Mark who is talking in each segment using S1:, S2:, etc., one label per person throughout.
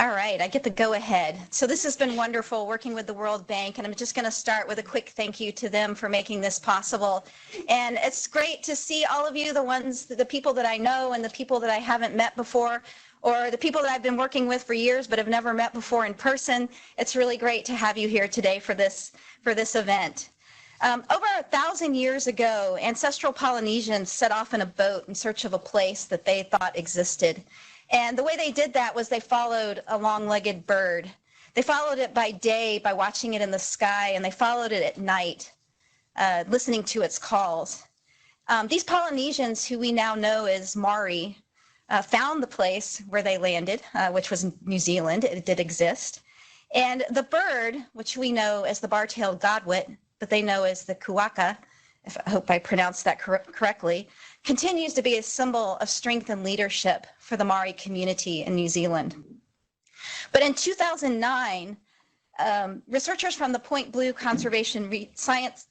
S1: All right, I get the go ahead. So this has been wonderful working with the World Bank, and I'm just going to start with a quick thank you to them for making this possible. And it's great to see all of you, the people that I know and the people that I haven't met before, or the people that I've been working with for years but have never met before in person. It's really great to have you here today for this event. Over 1,000 years ago, ancestral Polynesians set off in a boat in search of a place that they thought existed. And the way they did that was they followed a long-legged bird. They followed it by day by watching it in the sky, and they followed it at night, listening to its calls. These Polynesians, who we now know as Maori, found the place where they landed, which was New Zealand. It did exist. And the bird, which we know as the bar-tailed godwit, but they know as the kuaka, I hope I pronounced that correctly, continues to be a symbol of strength and leadership for the Maori community in New Zealand. But in 2009, researchers from the Point Blue Conservation Science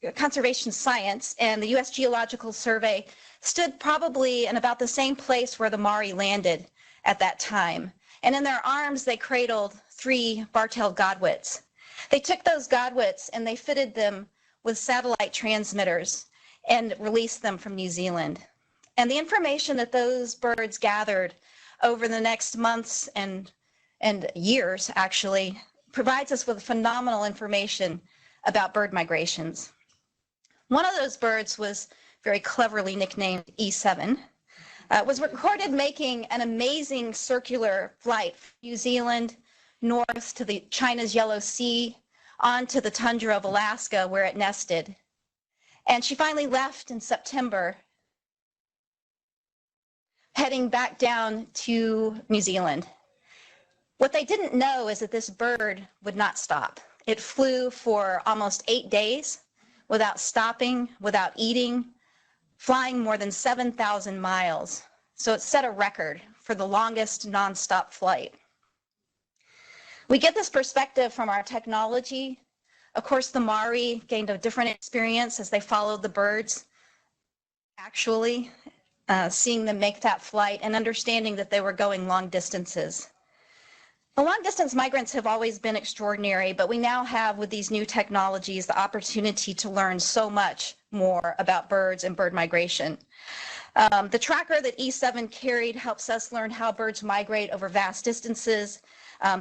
S1: and the U.S. Geological Survey stood probably in about the same place where the Maori landed at that time. And in their arms, they cradled 3 bar-tailed godwits. They took those godwits and they fitted them with satellite transmitters and released them from New Zealand. And the information that those birds gathered over the next months and years actually provides us with phenomenal information about bird migrations. One of those birds was very cleverly nicknamed E7, was recorded making an amazing circular flight from New Zealand north to China's Yellow Sea, onto the tundra of Alaska where it nested. And she finally left in September, heading back down to New Zealand. What they didn't know is that this bird would not stop. It flew for almost 8 days without stopping, without eating, flying more than 7,000 miles. So it set a record for the longest nonstop flight. We get this perspective from our technology. Of course, the Maori gained a different experience as they followed the birds, actually seeing them make that flight and understanding that they were going long distances. The long distance migrants have always been extraordinary, but we now have, with these new technologies, the opportunity to learn so much more about birds and bird migration. The tracker that E7 carried helps us learn how birds migrate over vast distances,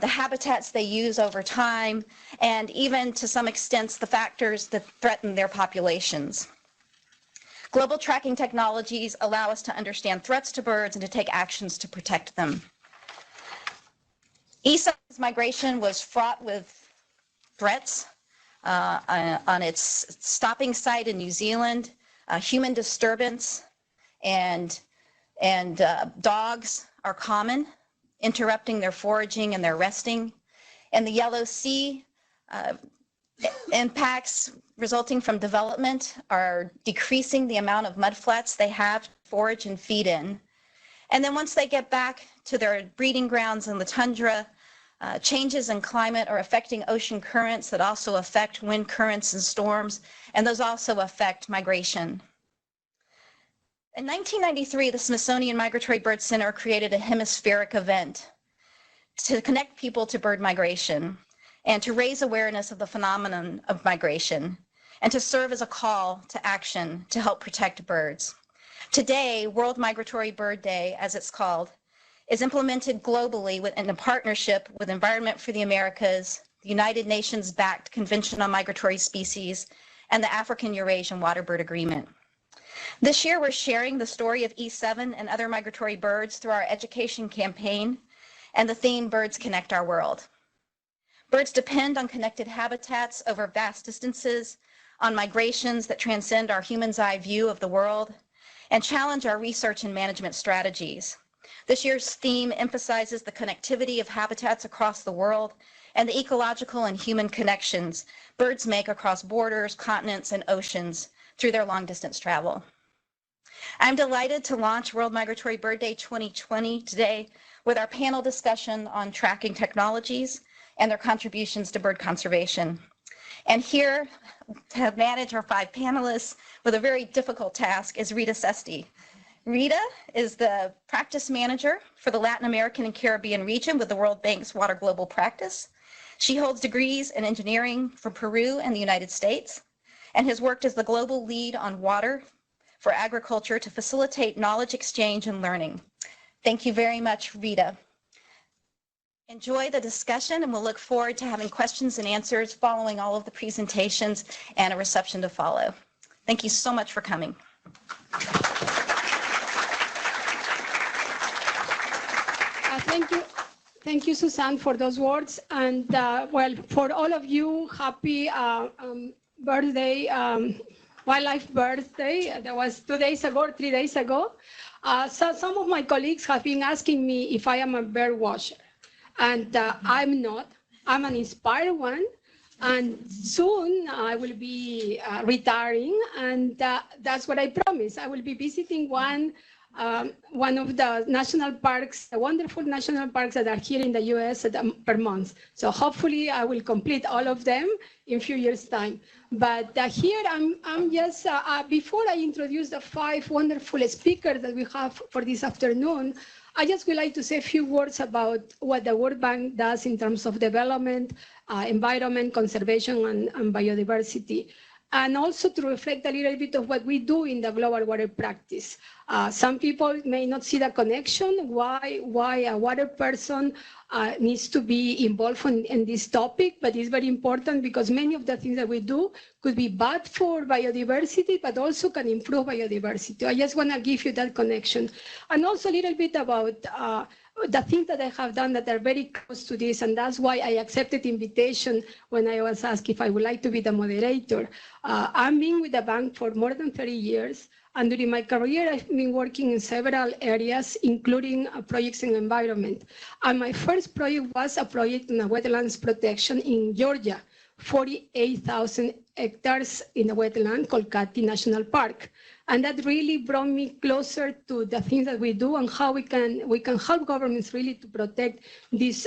S1: the habitats they use over time, and even to some extent the factors that threaten their populations. Global tracking technologies allow us to understand threats to birds and to take actions to protect them. E7's migration was fraught with threats on its stopping site in New Zealand, human disturbance, and dogs are common, interrupting their foraging and their resting. In the Yellow Sea, impacts resulting from development are decreasing the amount of mudflats they have to forage and feed in. And then once they get back to their breeding grounds in the tundra, changes in climate are affecting ocean currents that also affect wind currents and storms, and those also affect migration. In 1993, the Smithsonian Migratory Bird Center created a hemispheric event to connect people to bird migration and to raise awareness of the phenomenon of migration and to serve as a call to action to help protect birds. Today, World Migratory Bird Day, as it's called, is implemented globally in a partnership with Environment for the Americas, the United Nations-backed Convention on Migratory Species, and the African Eurasian Waterbird Agreement. This year, we're sharing the story of E7 and other migratory birds through our education campaign and the theme, Birds Connect Our World. Birds depend on connected habitats over vast distances, on migrations that transcend our human's eye view of the world, and challenge our research and management strategies. This year's theme emphasizes the connectivity of habitats across the world and the ecological and human connections birds make across borders, continents, and oceans through their long-distance travel. I'm delighted to launch World Migratory Bird Day 2020 today with our panel discussion on tracking technologies and their contributions to bird conservation. And here to manage our 5 panelists with a very difficult task is Rita Sesti. Rita is the practice manager for the Latin American and Caribbean region with the World Bank's Water Global Practice. She holds degrees in engineering from Peru and the United States and has worked as the global lead on water for agriculture to facilitate knowledge exchange and learning. Thank you very much, Rita. Enjoy the discussion, and we'll look forward to having questions and answers following all of the presentations and a reception to follow. Thank you so much for coming.
S2: Thank you, Suzanne, for those words. And well, for all of you, happy birthday, wildlife birthday. That was 2 days ago, or 3 days ago. So some of my colleagues have been asking me if I am a bird watcher. And I'm not. I'm an inspired one. And soon I will be retiring. And that's what I promise. I will be visiting one of the national parks, the wonderful national parks that are here in the US per month. So hopefully I will complete all of them in a few years' time. But here I'm just, before I introduce the 5 wonderful speakers that we have for this afternoon, I just would like to say a few words about what the World Bank does in terms of development, environment, conservation, and biodiversity. And also to reflect a little bit of what we do in the global water practice. Some people may not see the connection, why a water person needs to be involved in this topic, but it's very important because many of the things that we do could be bad for biodiversity, but also can improve biodiversity. I just want to give you that connection. And also a little bit about the things that I have done that are very close to this, and that's why I accepted the invitation when I was asked if I would like to be the moderator. I've been with the bank for more than 30 years, and during my career, I've been working in several areas, including projects in environment. And my first project was a project in a wetlands protection in Georgia, 48,000 hectares in a wetland called Kati National Park. And that really brought me closer to the things that we do and how we can help governments really to protect this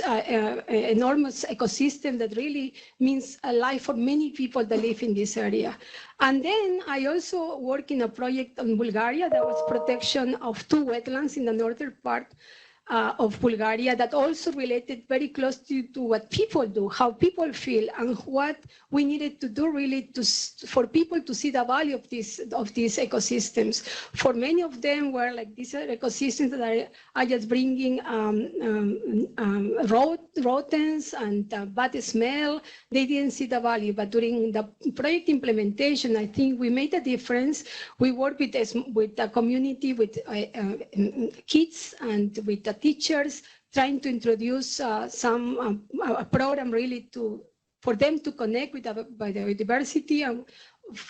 S2: enormous ecosystem that really means a life for many people that live in this area. And then I also work in a project in Bulgaria that was protection of 2 wetlands in the northern part of Bulgaria that also related very closely to what people do, how people feel, and what we needed to do really for people to see the value of these ecosystems. For many of them were like these ecosystems that are just bringing rodents and bad smell. They didn't see the value, but during the project implementation, I think we made a difference. We worked with the community, with kids and with the teachers, trying to introduce a program really for them to connect with the biodiversity and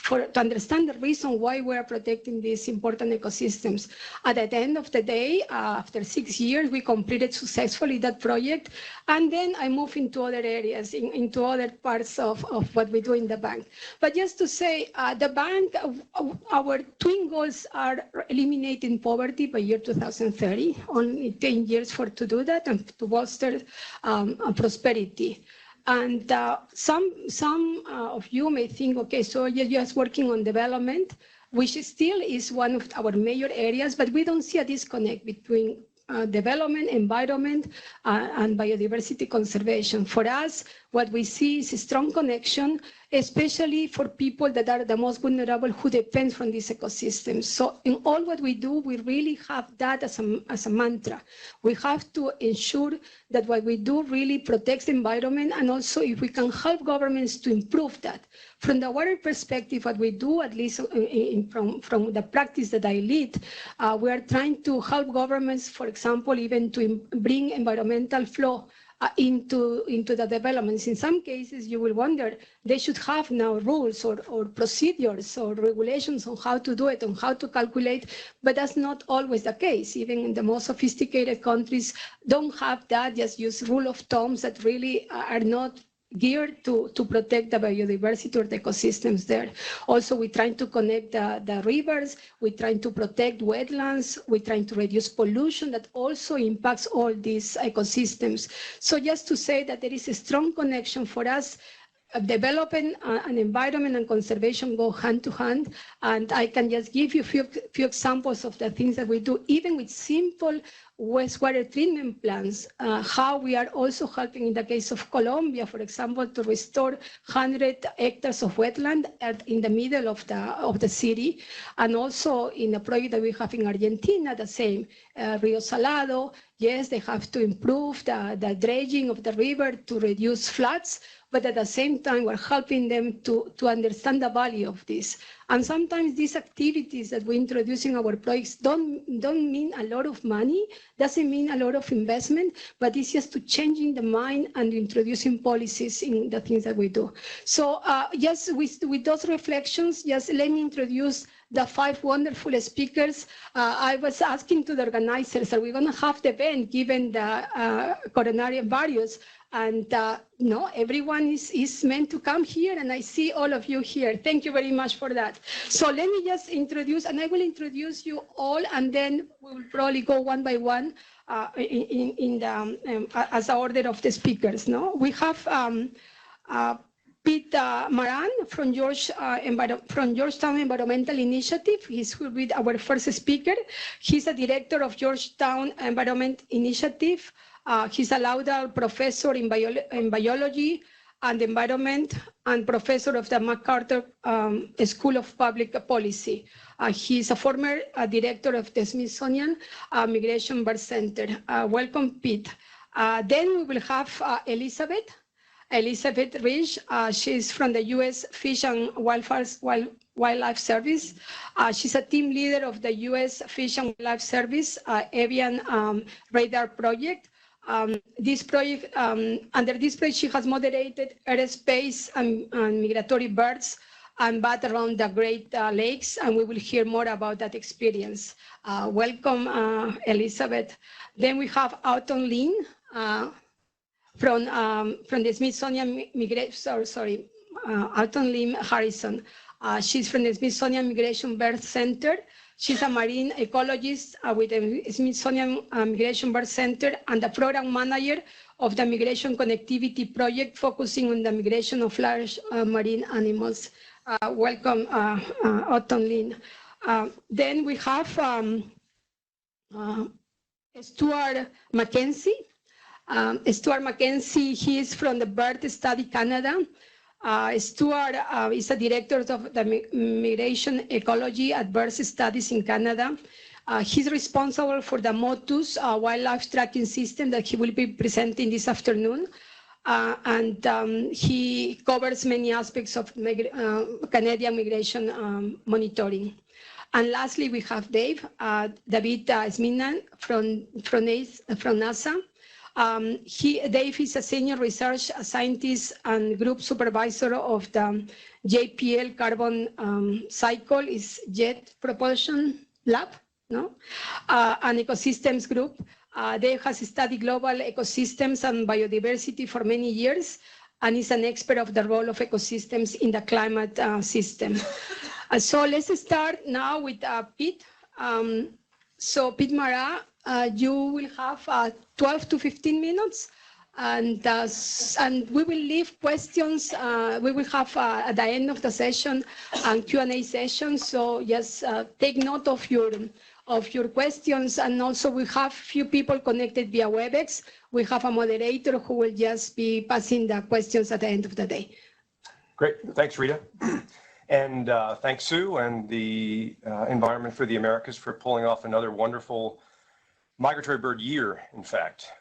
S2: to understand the reason why we're protecting these important ecosystems. At the end of the day, after 6 years, we completed successfully that project. And then I moved into other areas, into other parts of what we do in the bank. But just to say, the bank, our twin goals are eliminating poverty by year 2030, only 10 years to do that and to bolster prosperity. And some of you may think, okay, so you're just working on development, which still is one of our major areas, but we don't see a disconnect between development, environment, and biodiversity conservation. For us, what we see is a strong connection, especially for people that are the most vulnerable who depend from these ecosystems. So in all what we do, we really have that as a mantra. We have to ensure that what we do really protects the environment, and also if we can help governments to improve that. From the water perspective, what we do, at least from the practice that I lead, we are trying to help governments, for example, even to bring environmental flow into the developments. In some cases, you will wonder, they should have now rules or procedures or regulations on how to do it, on how to calculate, but that's not always the case. Even in the most sophisticated countries don't have that, just use rule of thumbs that really are not geared to protect the biodiversity or the ecosystems there. Also, we're trying to connect the rivers, we're trying to protect wetlands, we're trying to reduce pollution that also impacts all these ecosystems. So just to say that there is a strong connection for us. development and environment and conservation go hand to hand. And I can just give you a few examples of the things that we do, even with simple wastewater treatment plants, how we are also helping in the case of Colombia, for example, to restore 100 hectares of wetland in the middle of the city. And also in a project that we have in Argentina, the same, Rio Salado, yes, they have to improve the dredging of the river to reduce floods, but at the same time, we're helping them to understand the value of this. And sometimes these activities that we introduce in our projects don't mean a lot of money, doesn't mean a lot of investment, but it's just to changing the mind and introducing policies in the things that we do. So yes, with those reflections, just let me introduce the 5 wonderful speakers. I was asking to the organizers, are we going to have the event given the coronavirus? And no, everyone is meant to come here, and I see all of you here. Thank you very much for that. So let me just introduce, and I will introduce you all, and then we will probably go one by one as the order of the speakers. No, we have Pete Maran from Georgetown Environmental Initiative. Will be our first speaker. He's a director of Georgetown Environment Initiative. He's a Lauderdale professor in biology and environment and professor of the MacArthur School of Public Policy. He's a former director of the Smithsonian Migration Bird Center. Welcome, Pete. Then we will have Elizabeth Rich. She's from the U.S. Fish and Wildlife Service. She's a team leader of the U.S. Fish and Wildlife Service Avian radar project. Under this project, she has moderated airspace and migratory birds and bat around the Great Lakes, and we will hear more about that experience. Welcome, Elizabeth. Then we have Autumn Lin from the Smithsonian Autumn Lim Harrison. She's from the Smithsonian Migration Bird Center. She's a marine ecologist with the Smithsonian Migration Bird Center and the program manager of the Migration Connectivity Project, focusing on the migration of large marine animals. Welcome, Autumn Lin. Then we have Stuart Mackenzie. Stuart Mackenzie, he is from the Bird Study Canada. Stuart is a director of the Migration Ecology at Bird Studies in Canada. He's responsible for the MOTUS wildlife tracking system that he will be presenting this afternoon. He covers many aspects of Canadian migration monitoring. And lastly, we have David Sminan from NASA. Dave is a senior research scientist and group supervisor of the JPL Carbon Cycle, is Jet Propulsion Lab, no? An ecosystems group. Dave has studied global ecosystems and biodiversity for many years, and is an expert of the role of ecosystems in the climate system. So let's start now with Pete. So Pete Mara, you will have 12 to 15 minutes, and we will leave questions. We will have at the end of the session a Q&A session. So just take note of your questions, and also we have few people connected via WebEx. We have a moderator who will just be passing the questions at the end of the day.
S3: Great, thanks, Rita. And thanks, Sue, and the Environment for the Americas for pulling off another wonderful migratory bird year, in fact,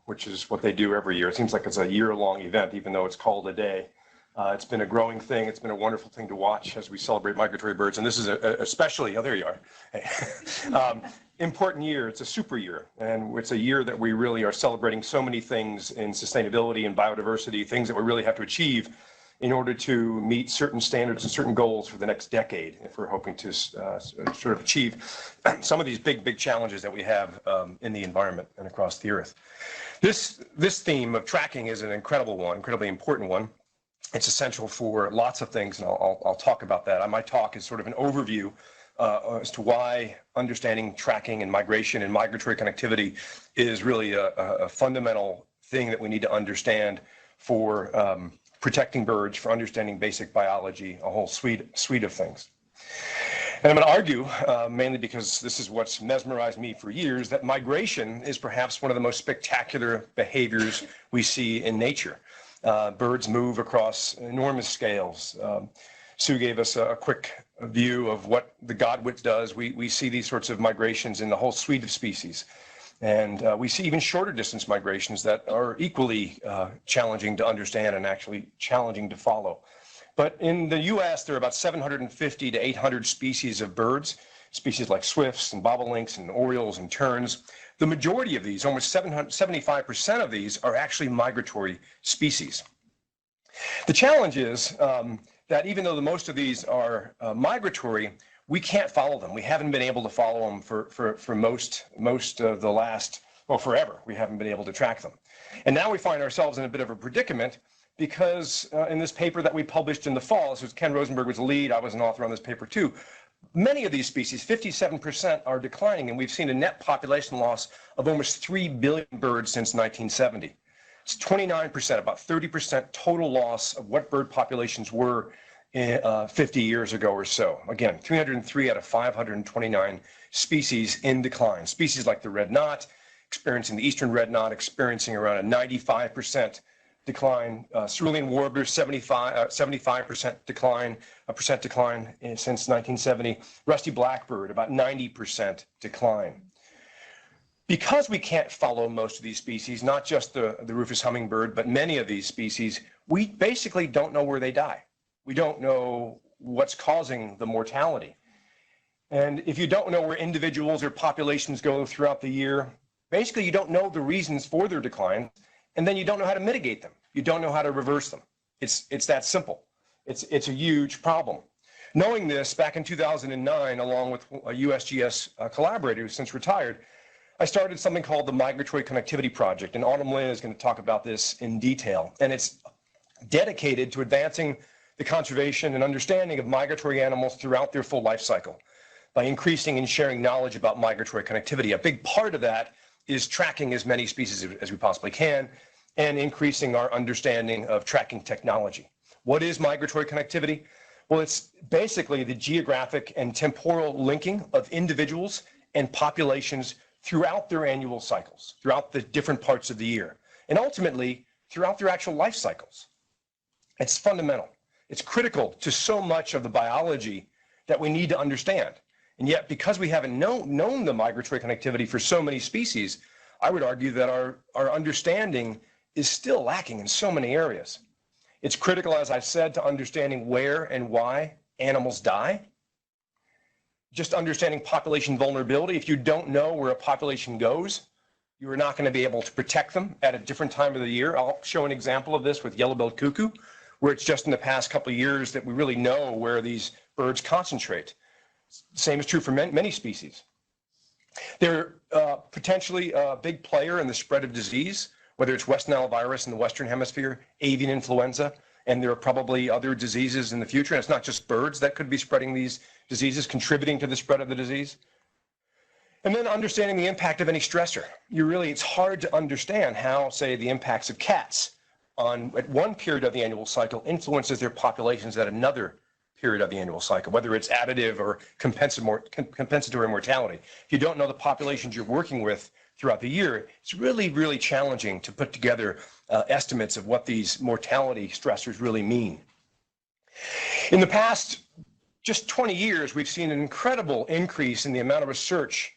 S3: which is what they do every year. It seems like it's a year-long event, even though it's called a day. It's been a growing thing. It's been a wonderful thing to watch as we celebrate migratory birds. And this is especially, oh, there you are. Important year. It's a super year. And it's a year that we really are celebrating so many things in sustainability and biodiversity, things that we really have to achieve in order to meet certain standards and certain goals for the next decade, if we're hoping to sort of achieve some of these big challenges that we have in the environment and across the earth. This theme of tracking is an incredible one, incredibly important one. It's essential for lots of things, and I'll talk about that. My talk is sort of an overview as to why understanding tracking and migration and migratory connectivity is really a fundamental thing that we need to understand for protecting birds, for understanding basic biology, a whole suite of things. And I'm going to argue, mainly because this is what's mesmerized me for years, that migration is perhaps one of the most spectacular behaviors we see in nature. Birds move across enormous scales. Sue gave us a quick view of what the godwit does. We see these sorts of migrations in the whole suite of species. And we see even shorter distance migrations that are equally challenging to understand and actually challenging to follow. But in the US, there are about 750 to 800 species of birds, species like swifts and bobolinks and orioles and terns. The majority of these, almost 75% of these, are actually migratory species. The challenge is that even though most of these are migratory, we can't follow them. We haven't been able to follow them for most of the last, well, forever. We haven't been able to track them. And now we find ourselves in a bit of a predicament because in this paper that we published in the fall, this was Ken Rosenberg was the lead, I was an author on this paper too, many of these species, 57%, are declining, and we've seen a net population loss of almost 3 billion birds since 1970. It's 29%, about 30% total loss of what bird populations were 50 years ago or so. Again, 303 out of 529 species in decline. Species like the red knot, experiencing the eastern red knot, experiencing around a 95% decline. Cerulean warbler, 75% decline, since 1970. Rusty blackbird, about 90% decline. Because we can't follow most of these species, not just the rufous hummingbird, but many of these species, we basically don't know where they die. We don't know what's causing the mortality. And if you don't know where individuals or populations go throughout the year, basically you don't know the reasons for their decline, and then you don't know how to mitigate them. You don't know how to reverse them. It's that simple. It's a huge problem. Knowing this, back in 2009, along with a USGS collaborator who's since retired, I started something called the Migratory Connectivity Project, and Autumn Lynn is going to talk about this in detail. And it's dedicated to advancing the conservation and understanding of migratory animals throughout their full life cycle by increasing and sharing knowledge about migratory connectivity. A big part of that is tracking as many species as we possibly can and increasing our understanding of tracking technology. What is migratory connectivity? Well, it's basically the geographic and temporal linking of individuals and populations throughout their annual cycles, throughout the different parts of the year, and ultimately throughout their actual life cycles. It's fundamental. It's critical to so much of the biology that we need to understand. And yet, because we haven't known the migratory connectivity for so many species, I would argue that our understanding is still lacking in so many areas. It's critical, as I've said, to understanding where and why animals die. Just understanding population vulnerability. If you don't know where a population goes, you are not going to be able to protect them at a different time of the year. I'll show an example of this with yellow-billed cuckoo, where it's just in the past couple of years that we really know where these birds concentrate. Same is true for many species. They're potentially a big player in the spread of disease, whether it's West Nile virus in the Western Hemisphere, avian influenza, and there are probably other diseases in the future. And it's not just birds that could be spreading these diseases, contributing to the spread of the disease. And then understanding the impact of any stressor. It's hard to understand how, say, the impacts of cats at one period of the annual cycle influences their populations at another period of the annual cycle, whether it's additive or compensatory mortality. If you don't know the populations you're working with throughout the year, it's really, really challenging to put together estimates of what these mortality stressors really mean. In the past just 20 years, we've seen an incredible increase in the amount of research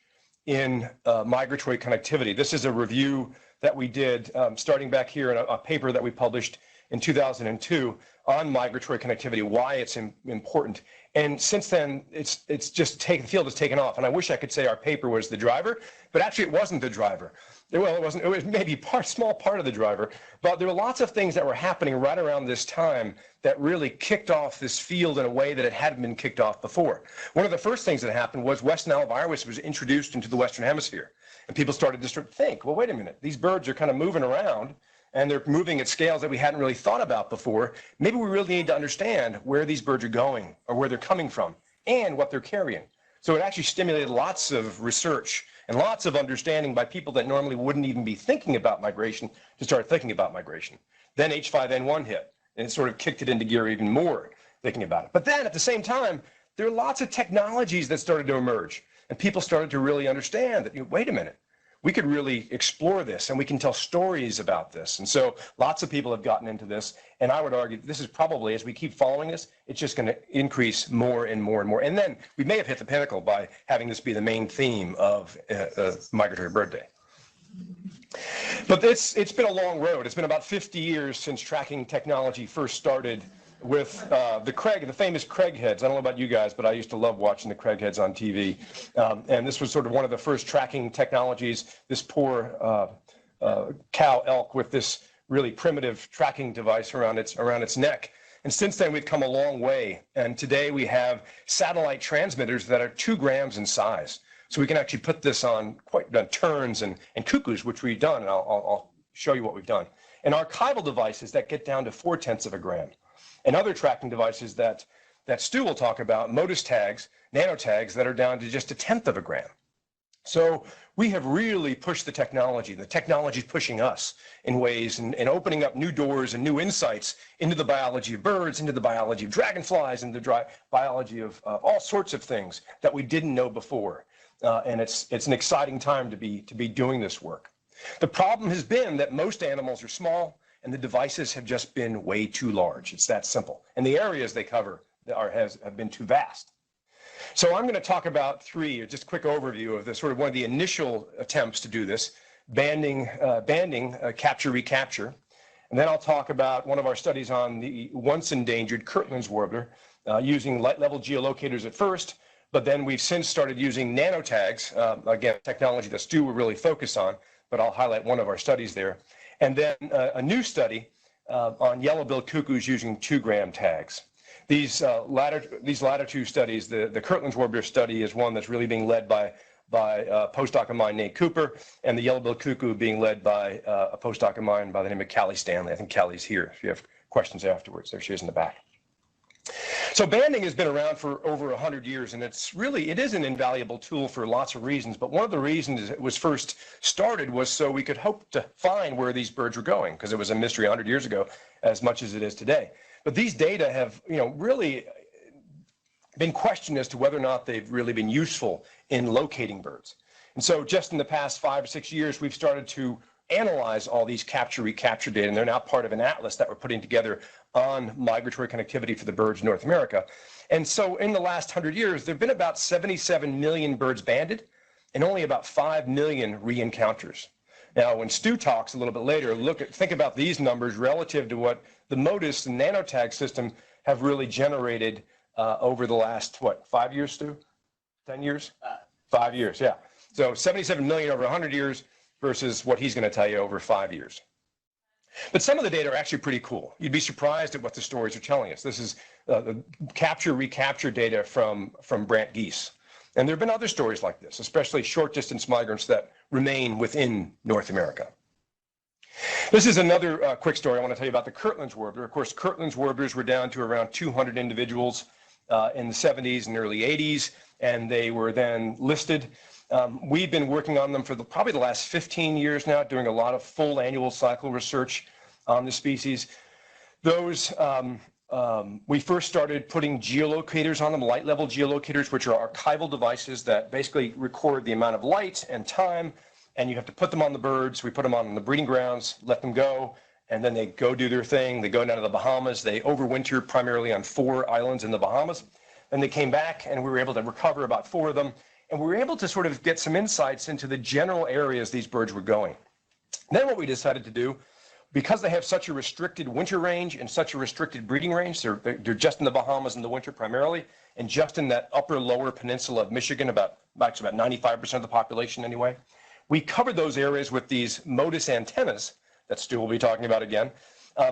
S3: in migratory connectivity. This is a review that we did starting back here in a paper that we published in 2002 on migratory connectivity, why it's important. And since then, it's just the field has taken off. And I wish I could say our paper was the driver, but actually it wasn't the driver. Well, it wasn't. It was maybe a small part of the driver, but there were lots of things that were happening right around this time that really kicked off this field in a way that it hadn't been kicked off before. One of the first things that happened was West Nile virus was introduced into the Western Hemisphere. And people started to think, well, wait a minute, these birds are kind of moving around and they're moving at scales that we hadn't really thought about before. Maybe we really need to understand where these birds are going or where they're coming from and what they're carrying. So it actually stimulated lots of research and lots of understanding by people that normally wouldn't even be thinking about migration to start thinking about migration. Then H5N1 hit. And it sort of kicked it into gear even more, thinking about it. But then at the same time, there are lots of technologies that started to emerge. And people started to really understand that, wait a minute, we could really explore this and we can tell stories about this. And so lots of people have gotten into this. And I would argue this is probably, as we keep following this, it's just going to increase more and more and more. And then we may have hit the pinnacle by having this be the main theme of Migratory Bird Day. But it's been a long road. It's been about 50 years since tracking technology first started with the famous Craig heads. I don't know about you guys, but I used to love watching the Craig heads on TV. And this was sort of one of the first tracking technologies. This poor cow elk with this really primitive tracking device around its neck. And since then, we've come a long way. And today we have satellite transmitters that are 2 grams in size. So we can actually put this on terns and cuckoos, which we've done. And I'll show you what we've done. And archival devices that get down to 0.4 of a gram. And other tracking devices that Stu will talk about, MODIS tags, nanotags that are down to just 1/10 of a gram. So we have really pushed the technology. The technology is pushing us in ways and opening up new doors and new insights into the biology of birds, into the biology of dragonflies, into the biology of all sorts of things that we didn't know before. And it's an exciting time to be doing this work. The problem has been that most animals are small and the devices have just been way too large. It's that simple. And the areas they cover have been too vast. So I'm going to talk about 3, just a quick overview of this, sort of one of the initial attempts to do this, banding capture recapture. And then I'll talk about one of our studies on the once endangered Kirtland's warbler, using light level geolocators at first, but then we've since started using nanotags, again, technology that Stu will really focus on, but I'll highlight one of our studies there. And then a new study on yellow-billed cuckoos using 2-gram tags. These latter 2 studies, the Kirtland's warbler study is one that's really being led by a postdoc of mine named Cooper, and the yellow-billed cuckoo being led by a postdoc of mine by the name of Callie Stanley. I think Callie's here if you have questions afterwards. There she is in the back. So banding has been around for over 100 years, and it is an invaluable tool for lots of reasons. But one of the reasons it was first started was so we could hope to find where these birds were going, because it was a mystery 100 years ago as much as it is today. But these data have, really been questioned as to whether or not they've really been useful in locating birds. And so just in the past 5 or 6 years, we've started to analyze all these capture-recapture data, and they're now part of an atlas that we're putting together on migratory connectivity for the birds in North America. And so in the last 100 years, there have been about 77 million birds banded and only about 5 million re-encounters. Now, when Stu talks a little bit later, think about these numbers relative to what the MODIS and nanotag system have really generated over the last, 5 years, Stu? 10 years? 5 years, yeah. So 77 million over 100 years versus what he's going to tell you over 5 years. But some of the data are actually pretty cool. You'd be surprised at what the stories are telling us. This is the capture-recapture data from Brant geese. And there have been other stories like this, especially short-distance migrants that remain within North America. This is another quick story I want to tell you about the Kirtland's warbler. Of course, Kirtland's warblers were down to around 200 individuals in the 70s and early 80s, and they were then listed. We've been working on them for probably the last 15 years now, doing a lot of full annual cycle research on the species. Those, we first started putting geolocators on them, light level geolocators, which are archival devices that basically record the amount of light and time, and you have to put them on the birds. We put them on the breeding grounds, let them go, and then they go do their thing. They go down to the Bahamas. They overwinter primarily on 4 islands in the Bahamas. Then they came back, and we were able to recover about 4 of them. And we were able to sort of get some insights into the general areas these birds were going. Then what we decided to do, because they have such a restricted winter range and such a restricted breeding range, they're just in the Bahamas in the winter primarily, and just in that upper lower peninsula of Michigan, about 95% of the population anyway. We covered those areas with these MODIS antennas that Stu will be talking about again,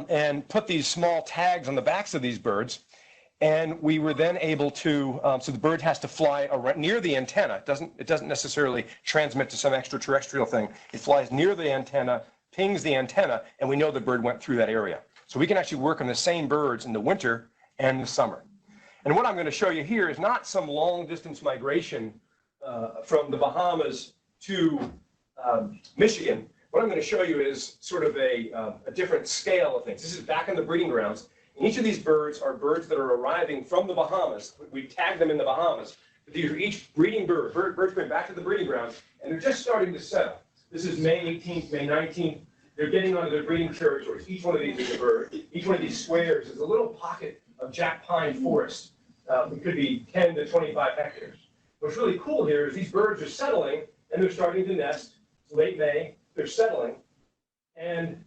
S3: and put these small tags on the backs of these birds. And we were then able to, so the bird has to fly around, near the antenna. It doesn't necessarily transmit to some extraterrestrial thing. It flies near the antenna, pings the antenna, and we know the bird went through that area. So we can actually work on the same birds in the winter and the summer. And what I'm going to show you here is not some long distance migration from the Bahamas to Michigan. What I'm going to show you is sort of a different scale of things. This is back in the breeding grounds. And each of these birds are birds that are arriving from the Bahamas. We tag them in the Bahamas. But these are each breeding birds going back to the breeding grounds, and they're just starting to settle. This is May 18th, May 19th. They're getting onto their breeding territories. Each one of these is a bird. Each one of these squares is a little pocket of jack pine forest. It could be 10 to 25 hectares. What's really cool here is these birds are settling, and they're starting to nest. It's late May. They're settling, and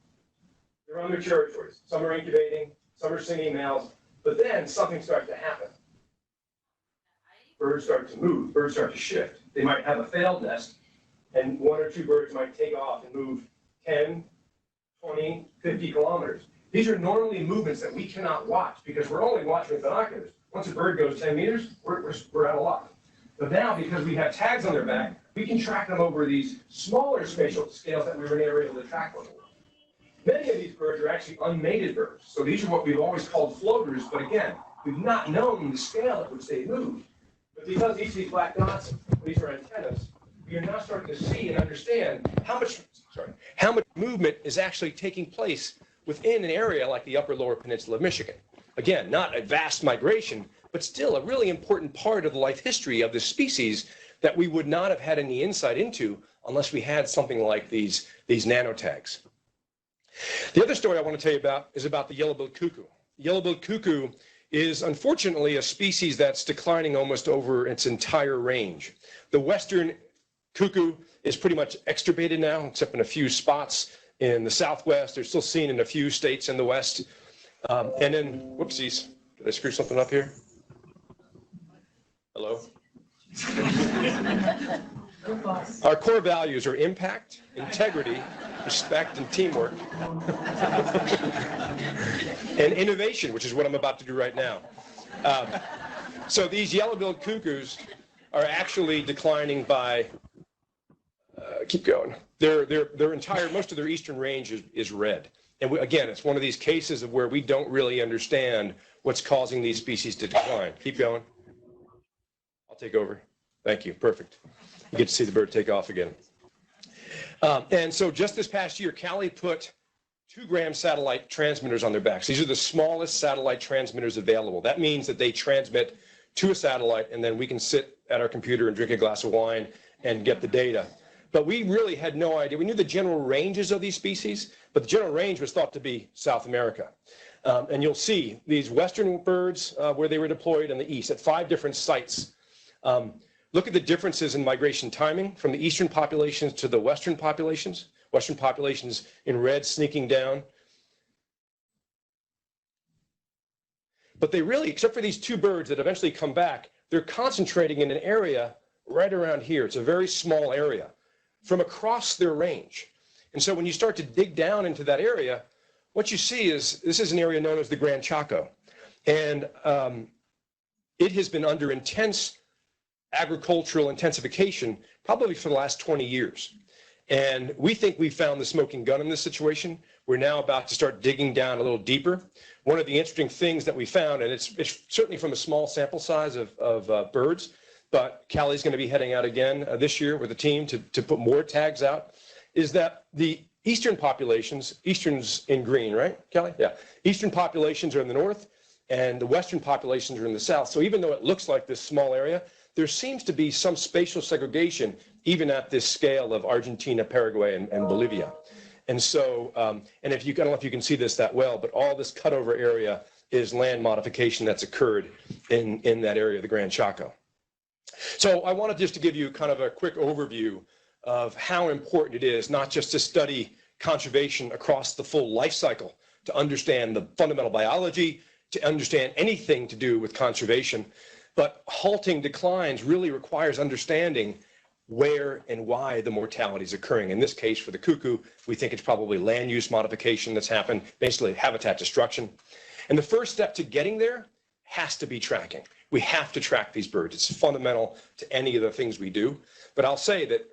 S3: they're on their territories. Some are incubating, some are singing males, but then something starts to happen. Birds start to move, birds start to shift. They might have a failed nest, and one or two birds might take off and move 10, 20, 50 kilometers. These are normally movements that we cannot watch because we're only watching with binoculars. Once a bird goes 10 meters, we're out of luck. But now, because we have tags on their back, we can track them over these smaller spatial scales that we were never able to track before. Many of these birds are actually unmated birds. So these are what we've always called floaters, but again, we've not known the scale at which they move. But because each of these black dots, these are antennas, we are now starting to see and understand how much movement is actually taking place within an area like the upper lower peninsula of Michigan. Again, not a vast migration, but still a really important part of the life history of this species that we would not have had any insight into unless we had something like these nanotags. The other story I want to tell you about is about the yellow-billed cuckoo. Yellow-billed cuckoo is unfortunately a species that's declining almost over its entire range. The western cuckoo is pretty much extirpated now, except in a few spots in the southwest. They're still seen in a few states in the west. And then, whoopsies, did I screw something up here? Hello? Our core values are impact, integrity, respect, and teamwork. And innovation, which is what I'm about to do right now. So these yellow-billed cuckoos are actually declining by, keep going. Their entire, most of their eastern range is red. And again, it's one of these cases of where we don't really understand what's causing these species to decline. Keep going. I'll take over. Thank you. Perfect. You get to see the bird take off again. And so just this past year, Cali put 2-gram satellite transmitters on their backs. These are the smallest satellite transmitters available. That means that they transmit to a satellite, and then we can sit at our computer and drink a glass of wine and get the data. But we really had no idea. We knew the general ranges of these species, but the general range was thought to be South America. And you'll see these western birds where they were deployed in the east at 5 different sites. Look at the differences in migration timing from the eastern populations to the western populations. Western populations in red sneaking down. But they really, except for these 2 birds that eventually come back, they're concentrating in an area right around here. It's a very small area from across their range. And so when you start to dig down into that area, what you see is this is an area known as the Gran Chaco. And it has been under intense agricultural intensification probably for the last 20 years. And we think we found the smoking gun in this situation. We're now about to start digging down a little deeper. One of the interesting things that we found, and it's certainly from a small sample size of birds, but Callie's going to be heading out again this year with a team to put more tags out, is that the eastern populations, eastern's in green, right, Callie? Yeah. Eastern populations are in the north, and the western populations are in the south. So even though it looks like this small area, there seems to be some spatial segregation even at this scale of Argentina, Paraguay, and Bolivia. And so, and if you, I don't know if you can see this that well, but all this cutover area is land modification that's occurred in that area of the Gran Chaco. So I wanted just to give you kind of a quick overview of how important it is not just to study conservation across the full life cycle, to understand the fundamental biology, to understand anything to do with conservation, but halting declines really requires understanding where and why the mortality is occurring. In this case, for the cuckoo, we think it's probably land use modification that's happened, basically habitat destruction. And the first step to getting there has to be tracking. We have to track these birds. It's fundamental to any of the things we do. But I'll say that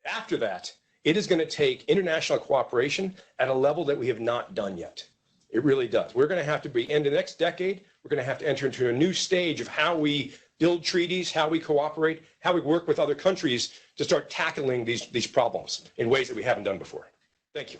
S3: after that, it is going to take international cooperation at a level that we have not done yet. It really does. We're going to have to be, in the next decade, we're going to have to enter into a new stage of how we build treaties, how we cooperate, how we work with other countries to start tackling these problems in ways that we haven't done before. Thank you.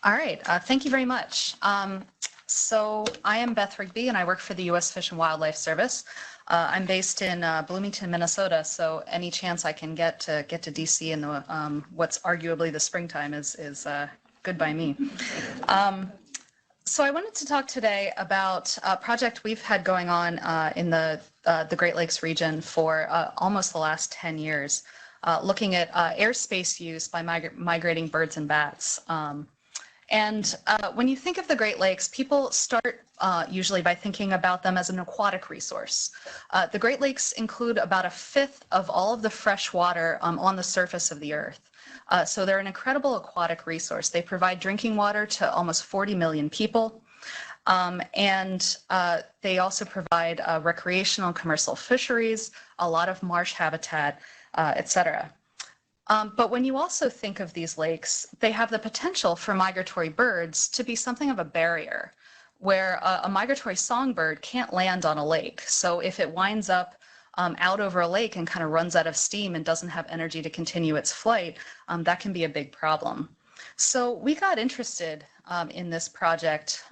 S4: All right, thank you very much. So I am Beth Rigby, and I work for the U.S. Fish and Wildlife Service. I'm based in Bloomington, Minnesota, so any chance I can get to DC in the what's arguably the springtime is good by me. So I wanted to talk today about a project we've had going on in the Great Lakes region for almost the last 10 years, looking at airspace use by migrating birds and bats. When you think of the Great Lakes, people start usually by thinking about them as an aquatic resource. The Great Lakes include about a fifth of all of the fresh water on the surface of the earth. So they're an incredible aquatic resource. They provide drinking water to almost 40 million people. They also provide recreational and commercial fisheries, a lot of marsh habitat, etc. But when you also think of these lakes, they have the potential for migratory birds to be something of a barrier, where a migratory songbird can't land on a lake. So if it winds up out over a lake and kind of runs out of steam and doesn't have energy to continue its flight, that can be a big problem. So we got interested in this project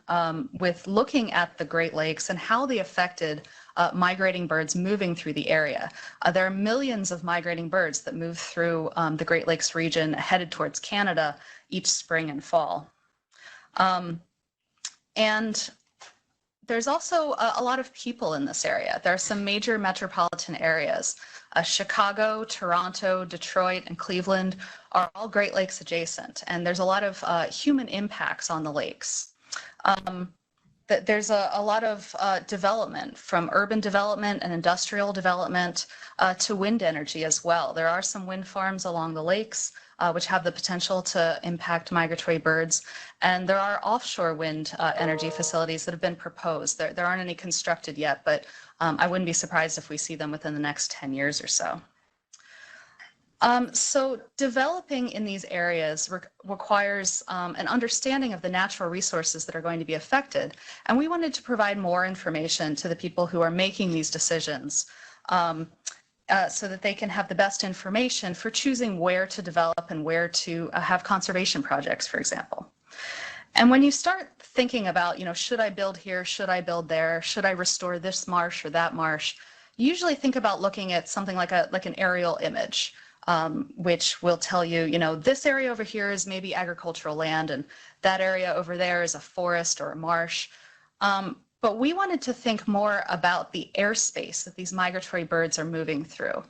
S4: with looking at the Great Lakes and how they affected migrating birds moving through the area. There are millions of migrating birds that move through the Great Lakes region headed towards Canada each spring and fall. And there's also a lot of people in this area. There are some major metropolitan areas. Chicago, Toronto, Detroit, and Cleveland are all Great Lakes adjacent, and there's a lot of human impacts on the lakes. There's a lot of development, from urban development and industrial development to wind energy as well. There are some wind farms along the lakes which have the potential to impact migratory birds. And there are offshore wind energy facilities that have been proposed. There aren't any constructed yet, but I wouldn't be surprised if we see them within the next 10 years or so. So developing in these areas requires an understanding of the natural resources that are going to be affected. And we wanted to provide more information to the people who are making these decisions so that they can have the best information for choosing where to develop and where to have conservation projects, for example. And when you start thinking about, should I build here, should I build there, should I restore this marsh or that marsh, you usually think about looking at something like an aerial image. Which will tell you, this area over here is maybe agricultural land and that area over there is a forest or a marsh. But we wanted to think more about the airspace that these migratory birds are moving through.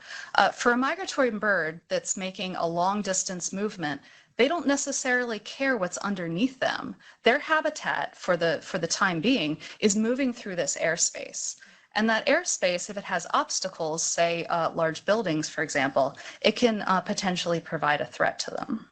S4: For a migratory bird that's making a long distance movement, they don't necessarily care what's underneath them. Their habitat for the time being is moving through this airspace. And that airspace, if it has obstacles, say large buildings, for example, it can potentially provide a threat to them.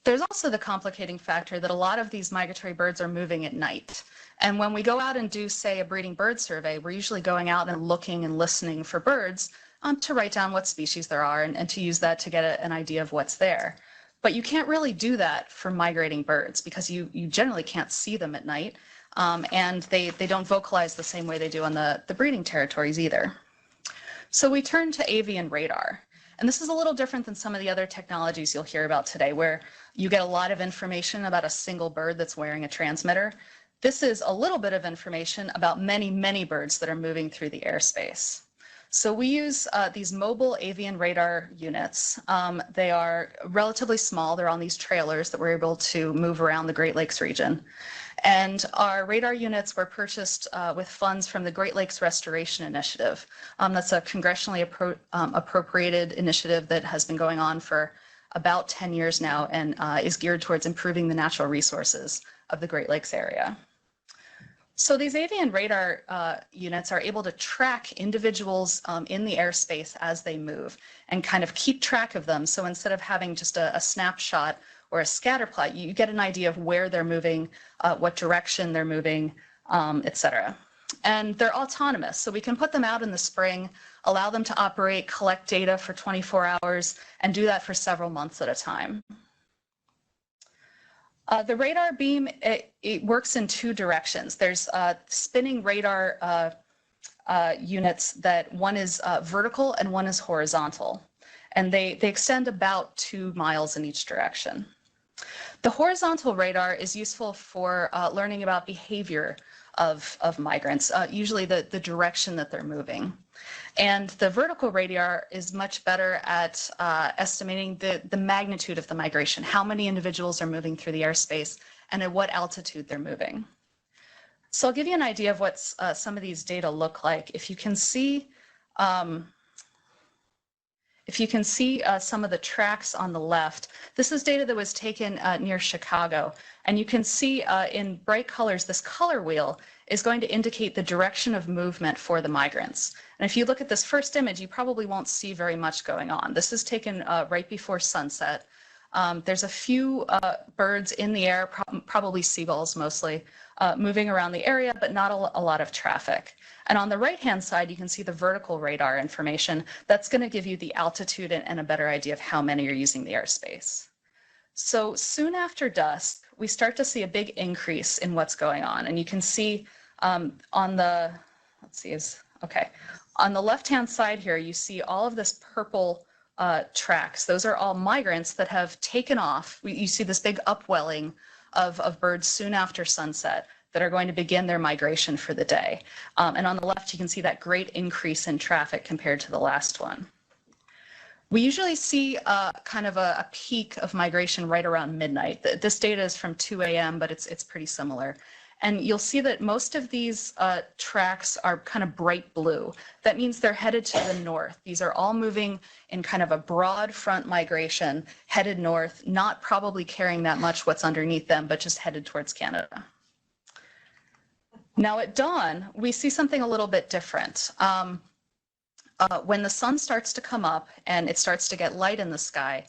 S4: There's also the complicating factor that a lot of these migratory birds are moving at night. And when we go out and do, say, a breeding bird survey, we're usually going out and looking and listening for birds to write down what species there are and to use that to get an idea of what's there. But you can't really do that for migrating birds because you generally can't see them at night. And they don't vocalize the same way they do on the breeding territories either. So we turn to avian radar. And this is a little different than some of the other technologies you'll hear about today, where you get a lot of information about a single bird that's wearing a transmitter. This is a little bit of information about many, many birds that are moving through the airspace. So we use these mobile avian radar units. They are relatively small. They're on these trailers that we're able to move around the Great Lakes region. And our radar units were purchased with funds from the Great Lakes Restoration Initiative. That's a congressionally appropriated initiative that has been going on for about 10 years now and is geared towards improving the natural resources of the Great Lakes area. So these avian radar units are able to track individuals in the airspace as they move and kind of keep track of them. So instead of having just a snapshot or a scatter plot, you get an idea of where they're moving, what direction they're moving, etc. And they're autonomous, so we can put them out in the spring, allow them to operate, collect data for 24 hours, and do that for several months at a time. The radar beam, it works in two directions. There's spinning radar units that one is vertical and one is horizontal. And they extend about 2 miles in each direction. The horizontal radar is useful for learning about behavior of migrants, usually the direction that they're moving. And the vertical radar is much better at estimating the magnitude of the migration, how many individuals are moving through the airspace and at what altitude they're moving. So I'll give you an idea of what some of these data look like. If you can see some of the tracks on the left, this is data that was taken near Chicago. And you can see in bright colors, this color wheel is going to indicate the direction of movement for the migrants. And if you look at this first image, you probably won't see very much going on. This is taken right before sunset. There's a few birds in the air, probably seagulls mostly, moving around the area, but not a lot of traffic. And on the right-hand side, you can see the vertical radar information. That's going to give you the altitude and a better idea of how many are using the airspace. So soon after dusk, we start to see a big increase in what's going on. And you can see on the, on the left-hand side here, you see all of this purple tracks. Those are all migrants that have taken off. You see this big upwelling of birds soon after sunset that are going to begin their migration for the day. And on the left, you can see that great increase in traffic compared to the last one. We usually see kind of a peak of migration right around midnight. This data is from 2 a.m., but it's pretty similar. And you'll see that most of these tracks are kind of bright blue. That means they're headed to the north. These are all moving in kind of a broad front migration, headed north, not probably caring that much what's underneath them, but just headed towards Canada. Now at dawn, we see something a little bit different. When the sun starts to come up and it starts to get light in the sky,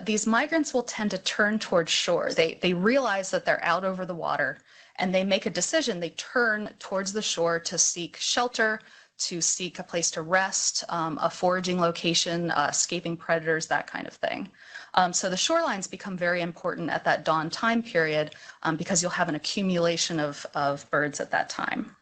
S4: these migrants will tend to turn towards shore. They realize that they're out over the water and they make a decision. They turn towards the shore to seek shelter, to seek a place to rest, a foraging location, escaping predators, that kind of thing. So the shorelines become very important at that dawn time period because you'll have an accumulation of birds at that time.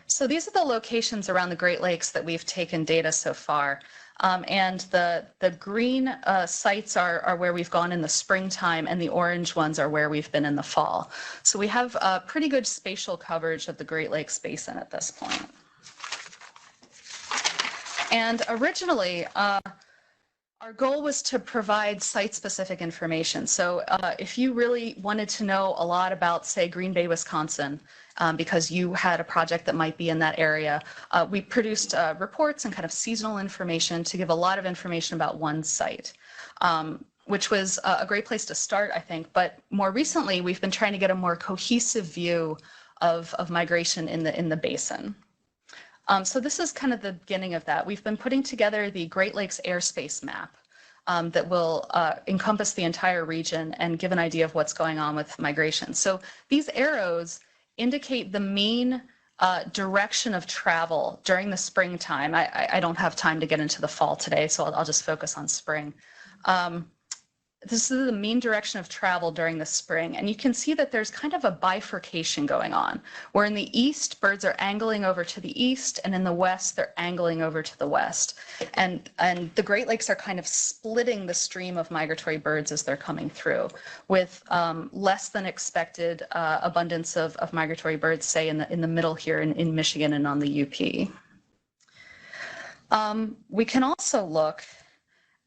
S4: So these are the locations around the Great Lakes that we've taken data so far. And the green sites are where we've gone in the springtime, and the orange ones are where we've been in the fall. So we have pretty good spatial coverage of the Great Lakes Basin at this point. And originally, our goal was to provide site-specific information. So if you really wanted to know a lot about, say, Green Bay, Wisconsin, because you had a project that might be in that area, we produced reports and kind of seasonal information to give a lot of information about one site, which was a great place to start, I think. But more recently, we've been trying to get a more cohesive view of migration in the basin. So this is kind of the beginning of that. We've been putting together the Great Lakes airspace map that will encompass the entire region and give an idea of what's going on with migration. So these arrows indicate the main direction of travel during the springtime. I don't have time to get into the fall today, so I'll just focus on spring. This is the mean direction of travel during the spring, and you can see that there's kind of a bifurcation going on, where in the east, birds are angling over to the east, and in the west, they're angling over to the west. And the Great Lakes are kind of splitting the stream of migratory birds as they're coming through, with less than expected abundance of migratory birds, say, in the middle here in Michigan and on the UP. We can also look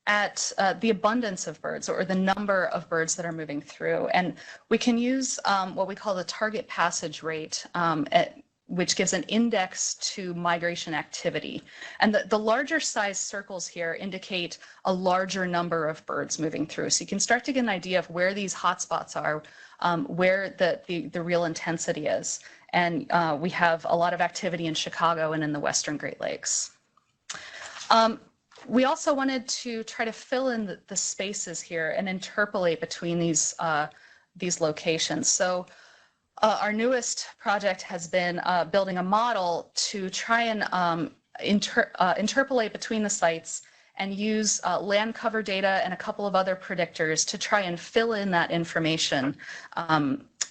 S4: at the abundance of birds, or the number of birds that are moving through. And we can use what we call the target passage rate, which gives an index to migration activity. And the larger size circles here indicate a larger number of birds moving through. So you can start to get an idea of where these hotspots are, where the real intensity is. And we have a lot of activity in Chicago and in the Western Great Lakes. We also wanted to try to fill in the spaces here and interpolate between these locations. So our newest project has been building a model to try and interpolate between the sites and use land cover data and a couple of other predictors to try and fill in that information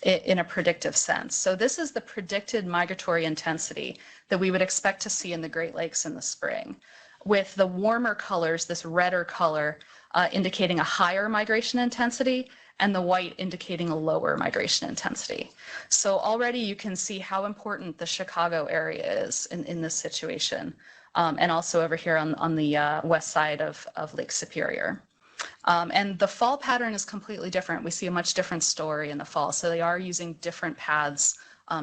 S4: in a predictive sense. So this is the predicted migratory intensity that we would expect to see in the Great Lakes in the spring. with the warmer colors, this redder color, indicating a higher migration intensity, and the white indicating a lower migration intensity. So already you can see how important the Chicago area is in this situation, and also over here on the west side of Lake Superior. And the fall pattern is completely different. We see a much different story in the fall. So they are using different paths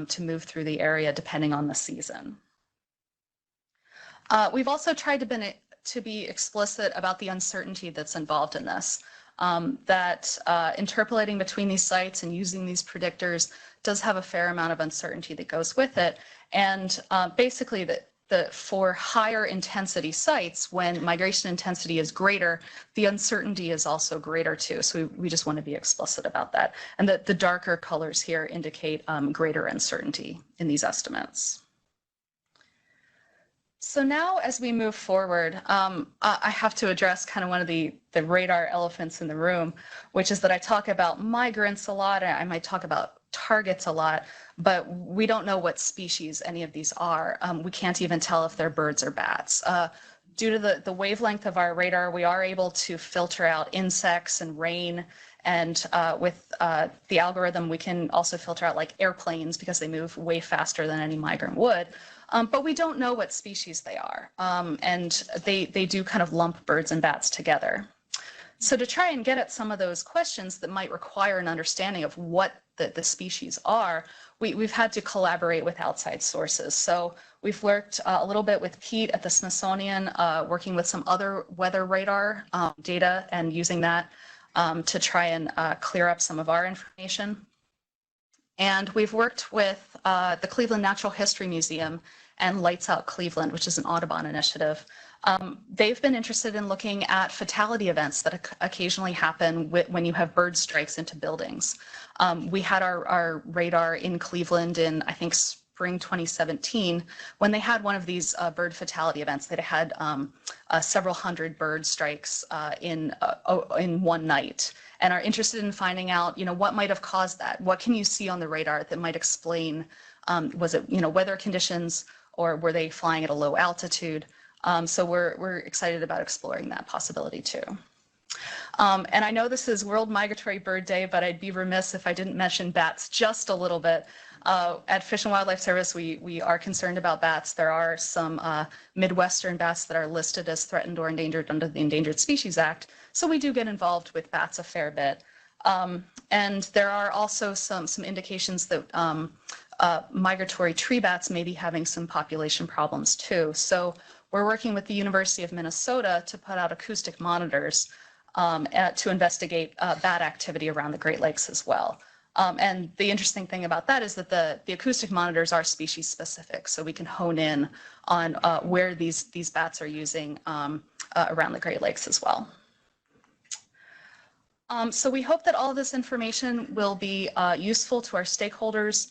S4: to move through the area depending on the season. We've also tried to be explicit about the uncertainty that's involved in this. That interpolating between these sites and using these predictors does have a fair amount of uncertainty that goes with it. And basically for higher intensity sites, when migration intensity is greater, the uncertainty is also greater too. So we just want to be explicit about that. And the darker colors here indicate greater uncertainty in these estimates. So now as we move forward, I have to address kind of one of the radar elephants in the room, which is that I talk about migrants a lot, and I might talk about targets a lot, but we don't know what species any of these are. We can't even tell if they're birds or bats. Due to the wavelength of our radar, we are able to filter out insects and rain, and with the algorithm, we can also filter out like airplanes because they move way faster than any migrant would. But we don't know what species they are, and they do kind of lump birds and bats together. So to try and get at some of those questions that might require an understanding of what the species are, we've had to collaborate with outside sources. So we've worked a little bit with Pete at the Smithsonian, working with some other weather radar data and using that to try and clear up some of our information. And we've worked with the Cleveland Natural History Museum and Lights Out Cleveland, which is an Audubon initiative. They've been interested in looking at fatality events that occasionally happen when you have bird strikes into buildings. We had our radar in Cleveland in, I think, spring 2017, when they had one of these bird fatality events. That had several hundred bird strikes in one night, and are interested in finding out, what might have caused that. What can you see on the radar that might explain? Was it, weather conditions, or were they flying at a low altitude? So we're excited about exploring that possibility too. And I know this is World Migratory Bird Day, but I'd be remiss if I didn't mention bats just a little bit. At Fish and Wildlife Service, we are concerned about bats. There are some Midwestern bats that are listed as threatened or endangered under the Endangered Species Act. So we do get involved with bats a fair bit. And there are also some indications that migratory tree bats may be having some population problems too. So we're working with the University of Minnesota to put out acoustic monitors to investigate bat activity around the Great Lakes as well. And the interesting thing about that is that the acoustic monitors are species specific, so we can hone in on where these bats are using around the Great Lakes as well. So we hope that all of this information will be useful to our stakeholders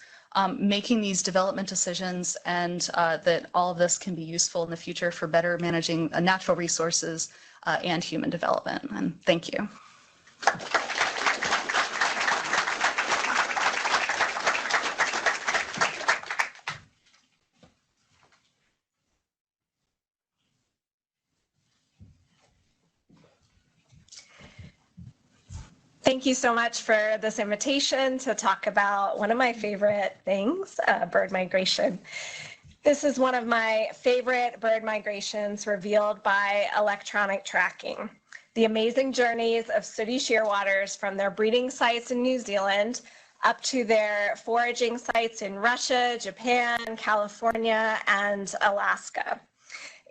S4: making these development decisions, and that all of this can be useful in the future for better managing natural resources and human development. And thank you.
S5: Thank you so much for this invitation to talk about one of my favorite things, bird migration. This is one of my favorite bird migrations revealed by electronic tracking. The amazing journeys of sooty shearwaters from their breeding sites in New Zealand up to their foraging sites in Russia, Japan, California, and Alaska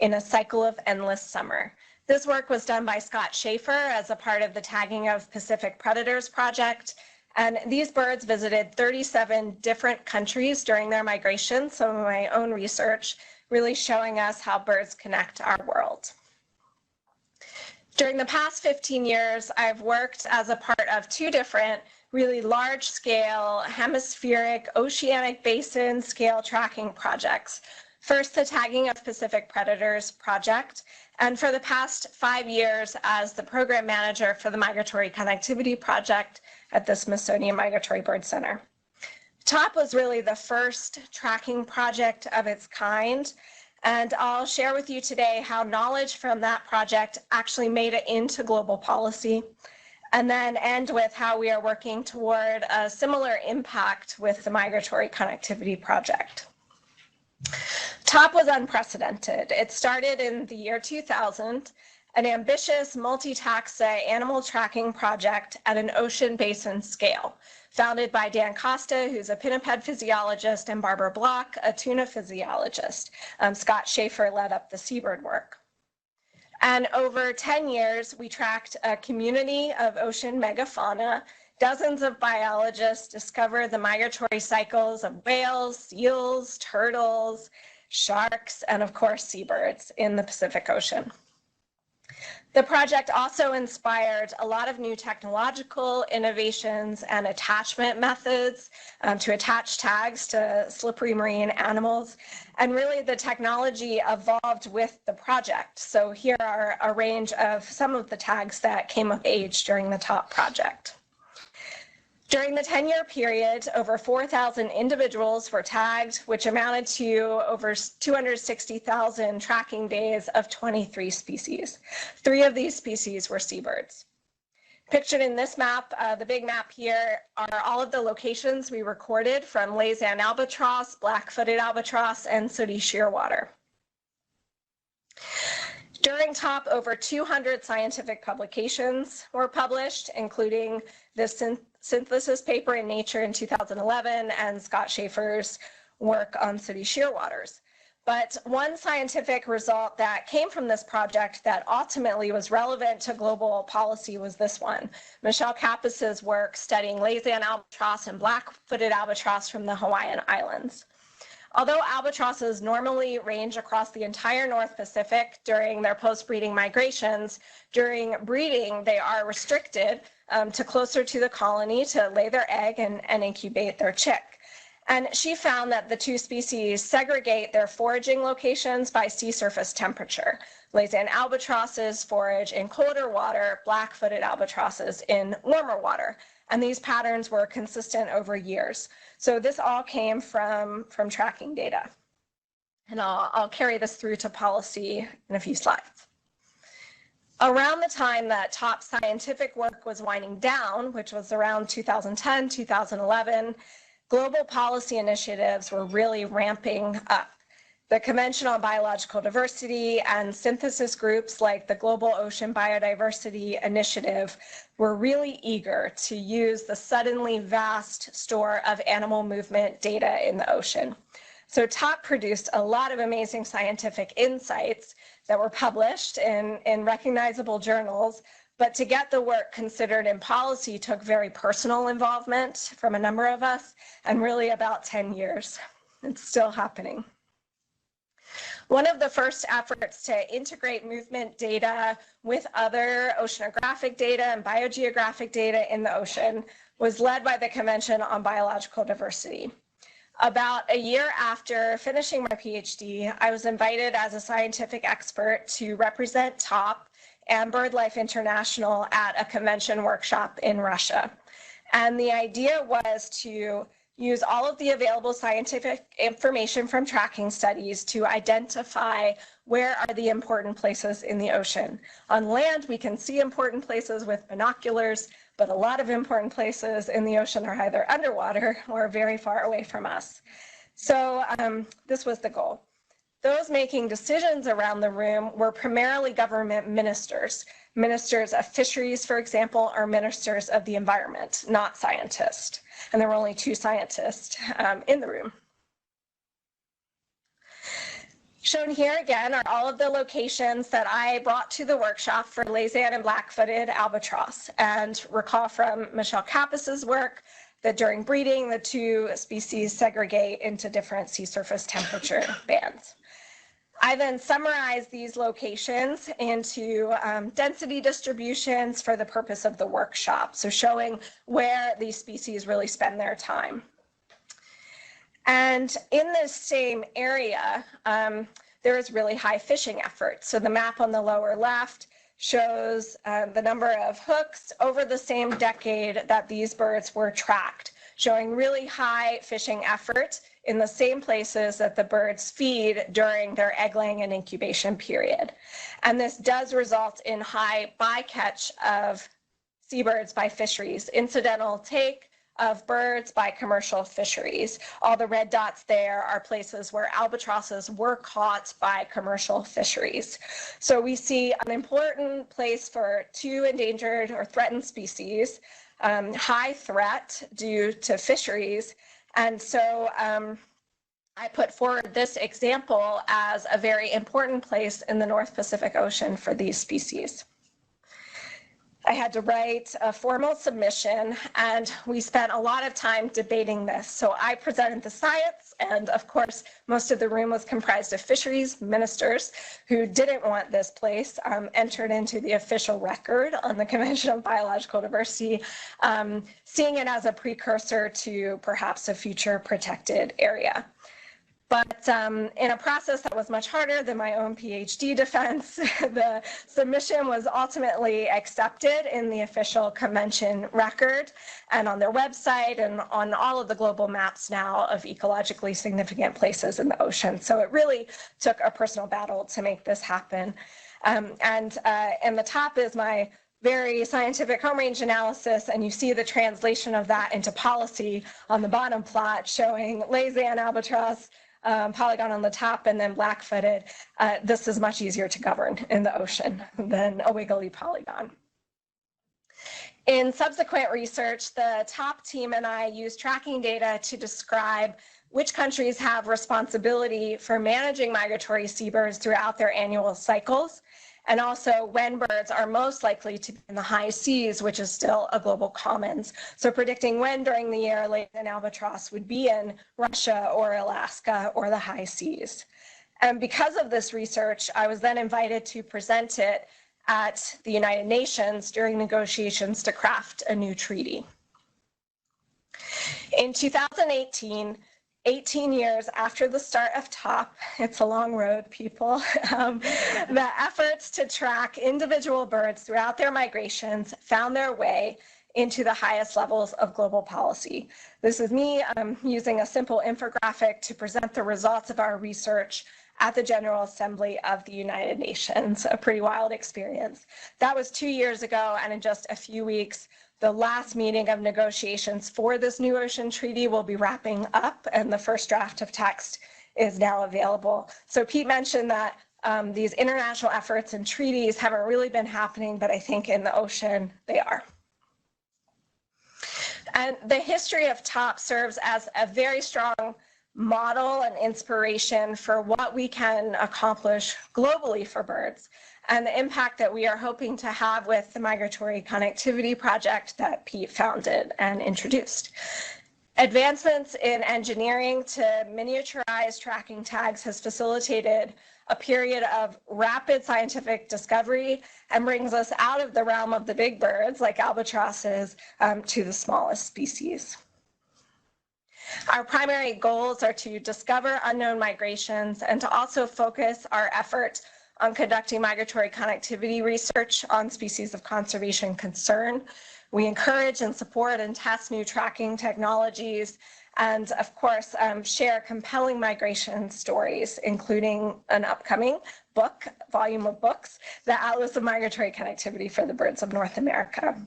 S5: in a cycle of endless summer. This work was done by Scott Schaefer as a part of the Tagging of Pacific Predators project. And these birds visited 37 different countries during their migration, some of my own research really showing us how birds connect our world. During the past 15 years, I've worked as a part of two different really large-scale hemispheric oceanic basin scale tracking projects. First, the Tagging of Pacific Predators project, and for the past 5 years as the program manager for the Migratory Connectivity Project at the Smithsonian Migratory Bird Center. TOP was really the first tracking project of its kind, And I'll share with you today how knowledge from that project actually made it into global policy, and then end with how we are working toward a similar impact with the Migratory Connectivity Project. TOP was unprecedented. It started in the year 2000, an ambitious multi-taxa animal tracking project at an ocean basin scale, founded by Dan Costa, who's a pinniped physiologist, and Barbara Block, a tuna physiologist. Scott Schaefer led up the seabird work. And over 10 years, we tracked a community of ocean megafauna. Dozens of biologists discovered the migratory cycles of whales, seals, turtles, sharks, and of course, seabirds in the Pacific Ocean. The project also inspired a lot of new technological innovations and attachment methods to attach tags to slippery marine animals. And really the technology evolved with the project. So here are a range of some of the tags that came of age during the TOP project. During the 10-year period, over 4,000 individuals were tagged, which amounted to over 260,000 tracking days of 23 species. 3 of these species were seabirds. Pictured in this map, the big map here, are all of the locations we recorded from Laysan albatross, black-footed albatross, and sooty shearwater. During TOP, over 200 scientific publications were published, including the synthesis paper in Nature in 2011 and Scott Schaefer's work on sooty shearwaters. But one scientific result that came from this project that ultimately was relevant to global policy was this one. Michelle Kappas' work studying Laysan albatross and black-footed albatross from the Hawaiian Islands. Although albatrosses normally range across the entire North Pacific during their post-breeding migrations, during breeding they are restricted to closer to the colony to lay their egg and incubate their chick. And she found that the 2 species segregate their foraging locations by sea surface temperature. Laysan albatrosses forage in colder water, black-footed albatrosses in warmer water. And these patterns were consistent over years. So this all came from tracking data. And I'll carry this through to policy in a few slides. Around the time that TOP scientific work was winding down, which was around 2010, 2011, global policy initiatives were really ramping up. The Convention on Biological Diversity and synthesis groups like the Global Ocean Biodiversity Initiative were really eager to use the suddenly vast store of animal movement data in the ocean. So TOP produced a lot of amazing scientific insights that were published in recognizable journals, but to get the work considered in policy took very personal involvement from a number of us, and really about 10 years. It's still happening. One of the first efforts to integrate movement data with other oceanographic data and biogeographic data in the ocean was led by the Convention on Biological Diversity. About a year after finishing my PhD, I was invited as a scientific expert to represent TOP and BirdLife International at a convention workshop in Russia. And the idea was to use all of the available scientific information from tracking studies to identify where are the important places in the ocean. On land, we can see important places with binoculars, but a lot of important places in the ocean are either underwater or very far away from us. So this was the goal. Those making decisions around the room were primarily government ministers. Ministers of fisheries, for example, are ministers of the environment, not scientists. And there were only 2 scientists in the room. Shown here again are all of the locations that I brought to the workshop for Laysan and black-footed albatross. And recall from Michelle Kappas' work that during breeding, the 2 species segregate into different sea surface temperature bands. I then summarized these locations into density distributions for the purpose of the workshop, so showing where these species really spend their time. And in this same area, there is really high fishing effort. So the map on the lower left shows the number of hooks over the same decade that these birds were tracked, showing really high fishing effort in the same places that the birds feed during their egg-laying and incubation period. And this does result in high bycatch of seabirds by fisheries, incidental take of birds by commercial fisheries. All the red dots there are places where albatrosses were caught by commercial fisheries. So we see an important place for two endangered or threatened species, high threat due to fisheries. And so I put forward this example as a very important place in the North Pacific Ocean for these species. I had to write a formal submission, and we spent a lot of time debating this. So I presented the science, and of course, most of the room was comprised of fisheries ministers who didn't want this place entered into the official record on the Convention on Biological Diversity, seeing it as a precursor to perhaps a future protected area. But in a process that was much harder than my own PhD defense, the submission was ultimately accepted in the official convention record and on their website and on all of the global maps now of ecologically significant places in the ocean. So it really took a personal battle to make this happen. And the top is my very scientific home range analysis, and you see the translation of that into policy on the bottom plot showing Laysan albatross, polygon on the top, and then black-footed. This is much easier to govern in the ocean than a wiggly polygon. In subsequent research, the top team and I used tracking data to describe which countries have responsibility for managing migratory seabirds throughout their annual cycles, and also when birds are most likely to be in the high seas, which is still a global commons. So predicting when during the year Laysan albatross would be in Russia or Alaska or the high seas. And because of this research, I was then invited to present it at the United Nations during negotiations to craft a new treaty. In 2018, 18 years after the start of TOP, it's a long road, people, the efforts to track individual birds throughout their migrations found their way into the highest levels of global policy. This is me using a simple infographic to present the results of our research at the General Assembly of the United Nations, a pretty wild experience. That was 2 years ago, and in just a few weeks, the last meeting of negotiations for this new ocean treaty will be wrapping up, and the first draft of text is now available. So Pete mentioned that these international efforts and treaties haven't really been happening, but I think in the ocean they are. And the history of TOP serves as a very strong model and inspiration for what we can accomplish globally for birds, and the impact that we are hoping to have with the Migratory Connectivity Project that Pete founded and introduced. Advancements in engineering to miniaturize tracking tags has facilitated a period of rapid scientific discovery and brings us out of the realm of the big birds like albatrosses to the smallest species. Our primary goals are to discover unknown migrations and to also focus our efforts on conducting migratory connectivity research on species of conservation concern. We encourage and support and test new tracking technologies, and of course, share compelling migration stories, including an upcoming book, volume of books, The Atlas of Migratory Connectivity for the Birds of North America.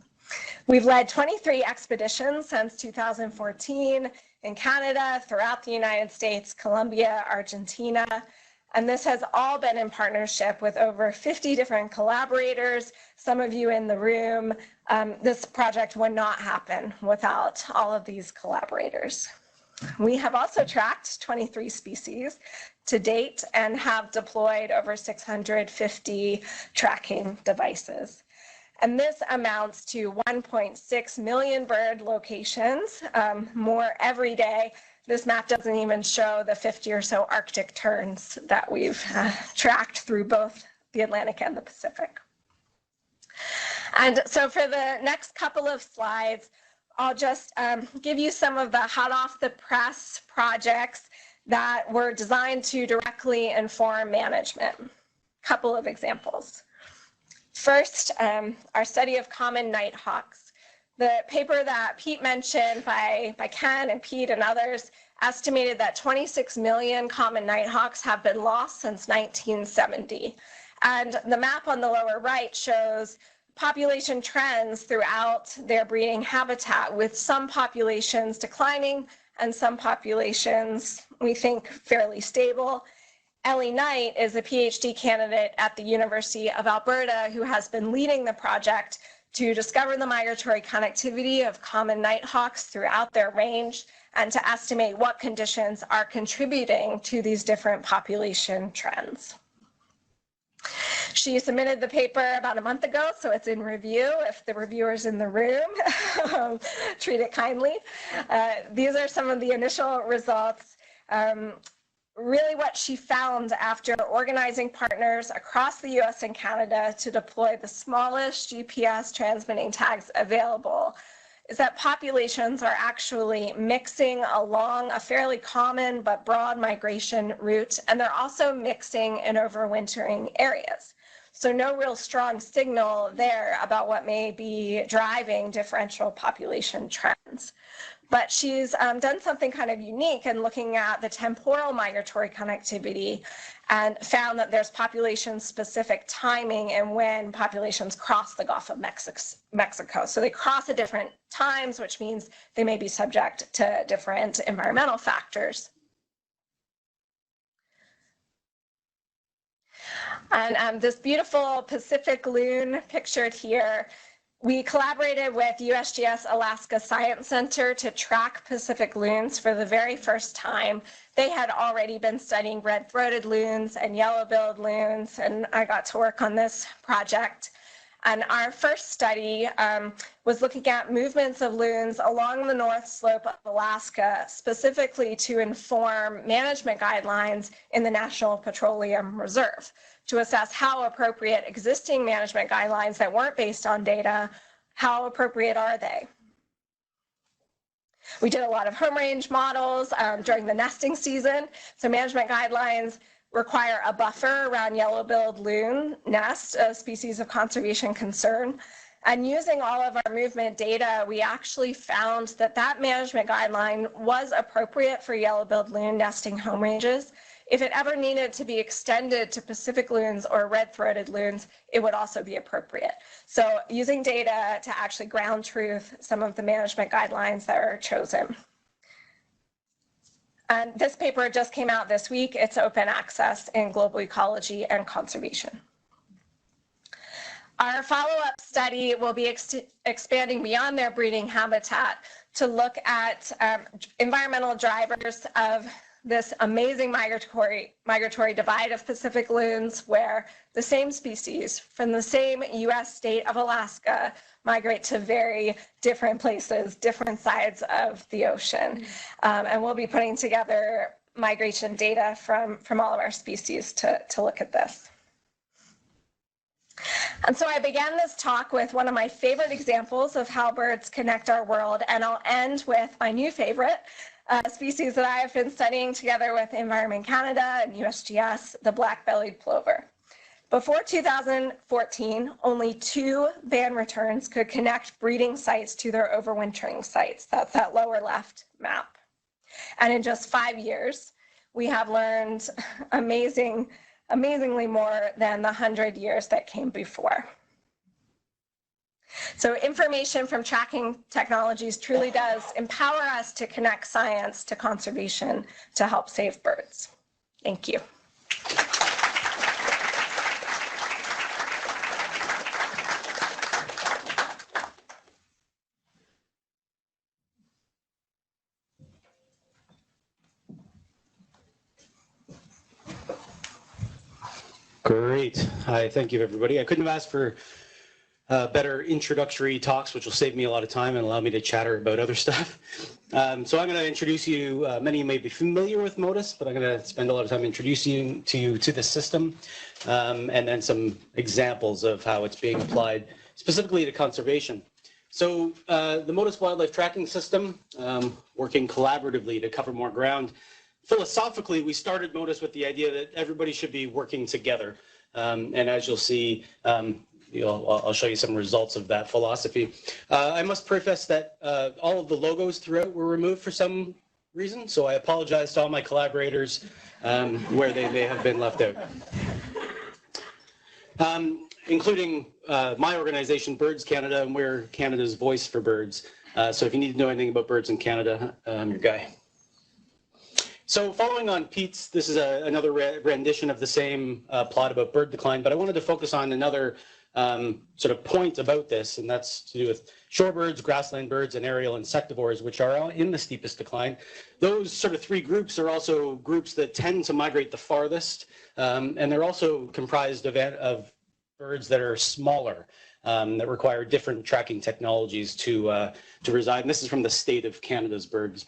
S5: We've led 23 expeditions since 2014 in Canada, throughout the United States, Colombia, Argentina, and this has all been in partnership with over 50 different collaborators, some of you in the room. This project would not happen without all of these collaborators. We have also tracked 23 species to date and have deployed over 650 tracking devices. And this amounts to 1.6 million bird locations, more every day. This map doesn't even show the 50 or so Arctic terns that we've tracked through both the Atlantic and the Pacific. And so for the next couple of slides, I'll just give you some of the hot off the press projects that were designed to directly inform management. Couple of examples. First, our study of common nighthawks. The paper that Pete mentioned by Ken and Pete and others estimated that 26 million common nighthawks have been lost since 1970. And the map on the lower right shows population trends throughout their breeding habitat, with some populations declining and some populations, we think, fairly stable. Ellie Knight is a PhD candidate at the University of Alberta who has been leading the project to discover the migratory connectivity of common nighthawks throughout their range and to estimate what conditions are contributing to these different population trends. She submitted the paper about a month ago, so it's in review. If the reviewer's in the room, treat it kindly. These are some of the initial results. Really what she found after organizing partners across the US and Canada to deploy the smallest GPS transmitting tags available is that populations are actually mixing along a fairly common but broad migration route, and they're also mixing in overwintering areas. So no real strong signal there about what may be driving differential population trends. But she's done something kind of unique in looking at the temporal migratory connectivity and found that there's population-specific timing and when populations cross the Gulf of Mexico. So they cross at different times, which means they may be subject to different environmental factors. And this beautiful Pacific loon pictured here, we collaborated with USGS Alaska Science Center to track Pacific loons for the very first time. They had already been studying red-throated loons and yellow-billed loons, and I got to work on this project. And our first study was looking at movements of loons along the north slope of Alaska, specifically to inform management guidelines in the National Petroleum Reserve, to assess how appropriate existing management guidelines that weren't based on data, how appropriate are they? We did a lot of home range models during the nesting season. So management guidelines require a buffer around yellow-billed loon nest, a species of conservation concern. And using all of our movement data, we actually found that that management guideline was appropriate for yellow-billed loon nesting home ranges. If it ever needed to be extended to Pacific loons or red-throated loons, it would also be appropriate. So using data to actually ground truth some of the management guidelines that are chosen. And this paper just came out this week. It's open access in global ecology and conservation. Our follow-up study will be expanding beyond their breeding habitat to look at environmental drivers of this amazing migratory divide of Pacific loons, where the same species from the same US state of Alaska migrate to very different places, different sides of the ocean. And we'll be putting together migration data from all of our species to look at this. And so I began this talk with one of my favorite examples of how birds connect our world, and I'll end with my new favorite, species that I have been studying together with Environment Canada and USGS, the black-bellied plover. Before 2014, only 2 band returns could connect breeding sites to their overwintering sites. That's that lower left map. And in just 5 years, we have learned amazingly more than the 100 years that came before. So information from tracking technologies truly does empower us to connect science to conservation to help save birds. Thank you.
S6: Great. Hi, thank you, everybody. I couldn't have asked for better introductory talks, which will save me a lot of time and allow me to chatter about other stuff. So I'm going to introduce you, many of you may be familiar with MODIS, but I'm going to spend a lot of time introducing you to the system, and then some examples of how it's being applied specifically to conservation. So the MODIS wildlife tracking system, working collaboratively to cover more ground. Philosophically, we started MODIS with the idea that everybody should be working together. And as you'll see, I'll show you some results of that philosophy. I must preface that all of the logos throughout were removed for some reason, so I apologize to all my collaborators where they may have been left out. Including my organization, Birds Canada, and we're Canada's voice for birds. So if you need to know anything about birds in Canada, I'm your guy. So following on Pete's, this is another rendition of the same plot about bird decline, but I wanted to focus on another sort of point about this, and that's to do with shorebirds, grassland birds, and aerial insectivores, which are all in the steepest decline. Those sort of three groups are also groups that tend to migrate the farthest, and they're also comprised of birds that are smaller, that require different tracking technologies to reside. And this is from the State of Canada's birds.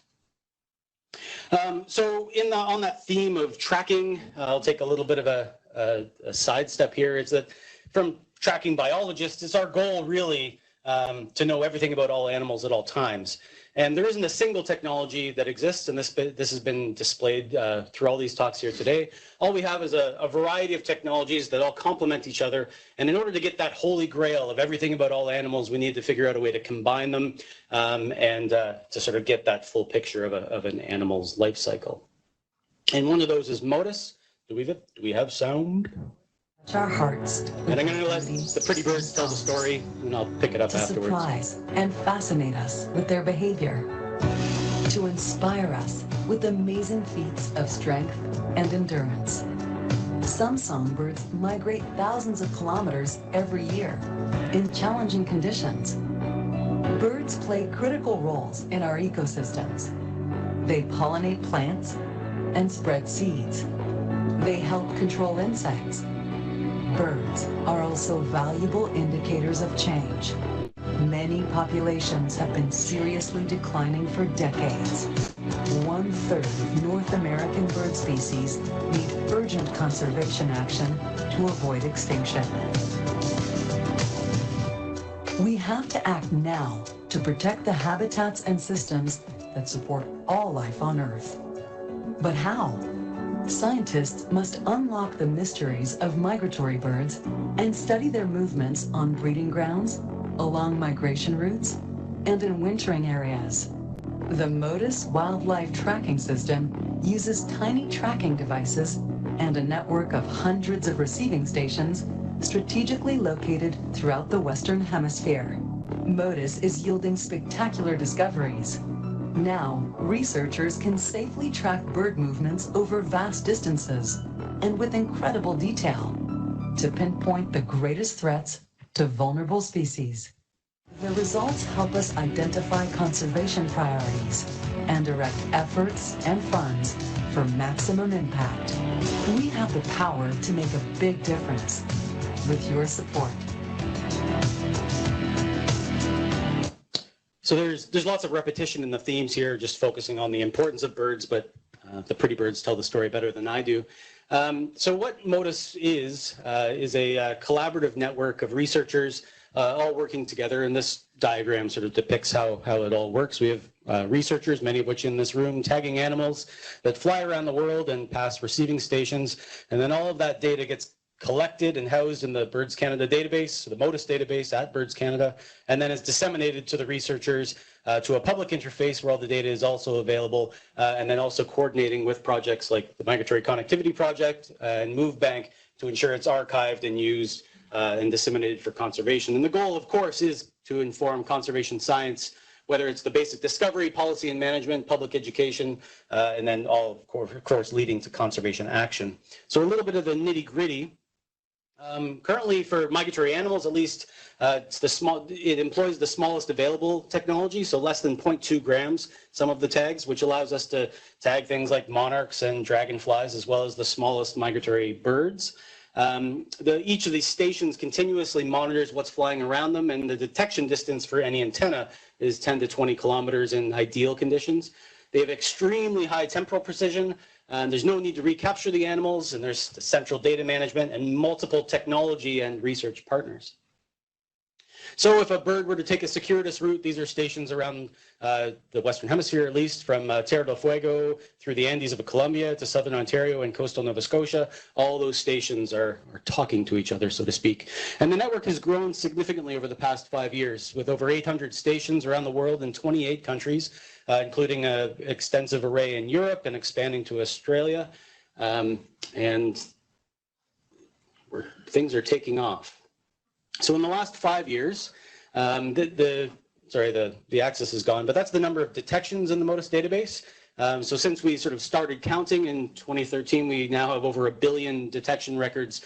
S6: So on that theme of tracking, I'll take a little bit of a sidestep here. It's that from tracking biologists, it's our goal really to know everything about all animals at all times. And there isn't a single technology that exists, and this has been displayed through all these talks here today. All we have is a variety of technologies that all complement each other. And in order to get that holy grail of everything about all animals, we need to figure out a way to combine them and to sort of get that full picture of an animal's life cycle. And one of those is MODIS. Do we have sound?
S7: Our hearts.
S6: And I'm going to let the pretty birds tell the story, and I'll pick it up afterwards.
S7: To surprise and fascinate us with their behavior. To inspire us with amazing feats of strength and endurance. Some songbirds migrate thousands of kilometers every year in challenging conditions. Birds play critical roles in our ecosystems. They pollinate plants and spread seeds. They help control insects. Birds are also valuable indicators of change. Many populations have been seriously declining for decades. 1/3 of North American bird species need urgent conservation action to avoid extinction. We have to act now to protect the habitats and systems that support all life on Earth. But how? Scientists must unlock the mysteries of migratory birds and study their movements on breeding grounds, along migration routes, and in wintering areas. The MODIS Wildlife Tracking System uses tiny tracking devices and a network of hundreds of receiving stations strategically located throughout the Western Hemisphere. MODIS is yielding spectacular discoveries. Now, researchers can safely track bird movements over vast distances and with incredible detail to pinpoint the greatest threats to vulnerable species. The results help us identify conservation priorities and direct efforts and funds for maximum impact. We have the power to make a big difference with your support.
S6: So there's lots of repetition in the themes here, just focusing on the importance of birds, but the pretty birds tell the story better than I do. So what MODIS is a collaborative network of researchers all working together, and this diagram sort of depicts how it all works. We have researchers, many of which in this room, tagging animals that fly around the world and pass receiving stations, and then all of that data gets collected and housed in the Birds Canada database, the MODIS database at Birds Canada, and then is disseminated to the researchers to a public interface where all the data is also available, and then also coordinating with projects like the Migratory Connectivity Project and MoveBank to ensure it's archived and used and disseminated for conservation. And the goal, of course, is to inform conservation science, whether it's the basic discovery, policy and management, public education, and then all, of course, leading to conservation action. So a little bit of the nitty-gritty. Currently, for migratory animals, at least, it employs the smallest available technology, so less than 0.2 grams, some of the tags, which allows us to tag things like monarchs and dragonflies, as well as the smallest migratory birds. Each of these stations continuously monitors what's flying around them, and the detection distance for any antenna is 10 to 20 kilometers in ideal conditions. They have extremely high temporal precision. There's no need to recapture the animals, and there's the central data management and multiple technology and research partners. So if a bird were to take a circuitous route, these are stations around the Western Hemisphere, at least, from Tierra del Fuego through the Andes of Colombia to southern Ontario and coastal Nova Scotia. All those stations are talking to each other, so to speak. And the network has grown significantly over the past 5 years, with over 800 stations around the world in 28 countries, including an extensive array in Europe and expanding to Australia. And things are taking off. So in the last 5 years, the axis is gone, but that's the number of detections in the MODIS database. So since we sort of started counting in 2013, we now have over 1 billion detection records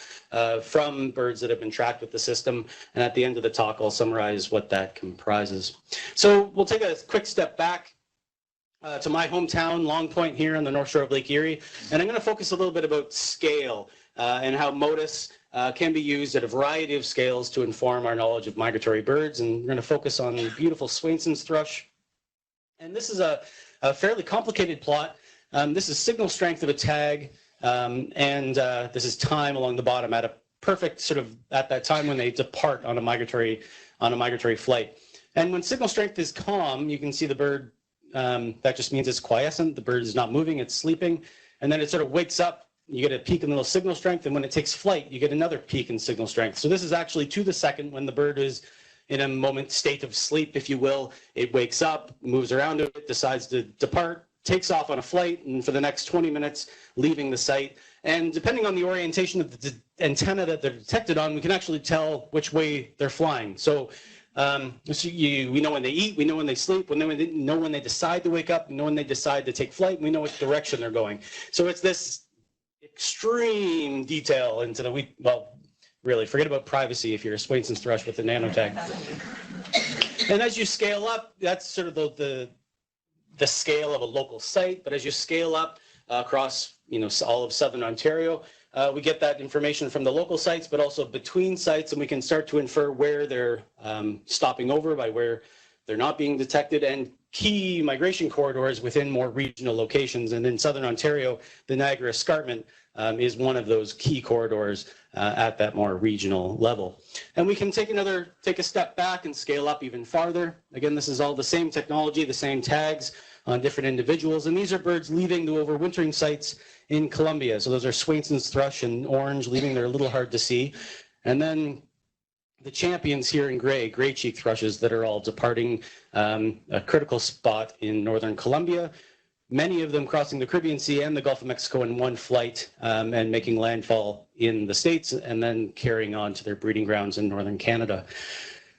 S6: from birds that have been tracked with the system. And at the end of the talk, I'll summarize what that comprises. So we'll take a quick step back to my hometown, Long Point, here on the North Shore of Lake Erie. And I'm going to focus a little bit about scale and how MODIS can be used at a variety of scales to inform our knowledge of migratory birds. And we're going to focus on the beautiful Swainson's thrush. And this is a fairly complicated plot. This is signal strength of a tag, and this is time along the bottom at a perfect sort of at that time when they depart on a migratory flight. And when signal strength is calm, you can see the bird. That just means it's quiescent. The bird is not moving; it's sleeping, and then it sort of wakes up. You get a peak in little signal strength, and when it takes flight, you get another peak in signal strength. So this is actually to the second when the bird is in a state of sleep, if you will. It wakes up, moves around a bit, decides to depart, takes off on a flight, and for the next 20 minutes, leaving the site. And depending on the orientation of the antenna that they're detected on, we can actually tell which way they're flying. So we know when they eat, we know when they sleep, we know when they decide to wake up, we know when they decide to take flight, we know which direction they're going. So it's this extreme detail into really, forget about privacy if you're a Swainson's thrush with a nanotag. And as you scale up, that's sort of the scale of a local site. But as you scale up across, all of southern Ontario, we get that information from the local sites, but also between sites, and we can start to infer where they're stopping over, by where they're not being detected, and key migration corridors within more regional locations. And in southern Ontario, the Niagara Escarpment is one of those key corridors at that more regional level. And we can take a step back and scale up even farther. Again, this is all the same technology, the same tags on different individuals. And these are birds leaving the overwintering sites in Colombia. So those are Swainson's thrush in orange, leaving there a little hard to see. And then the champions here in gray cheek thrushes that are all departing a critical spot in northern Colombia, many of them crossing the Caribbean Sea and the Gulf of Mexico in one flight and making landfall in the States and then carrying on to their breeding grounds in northern Canada.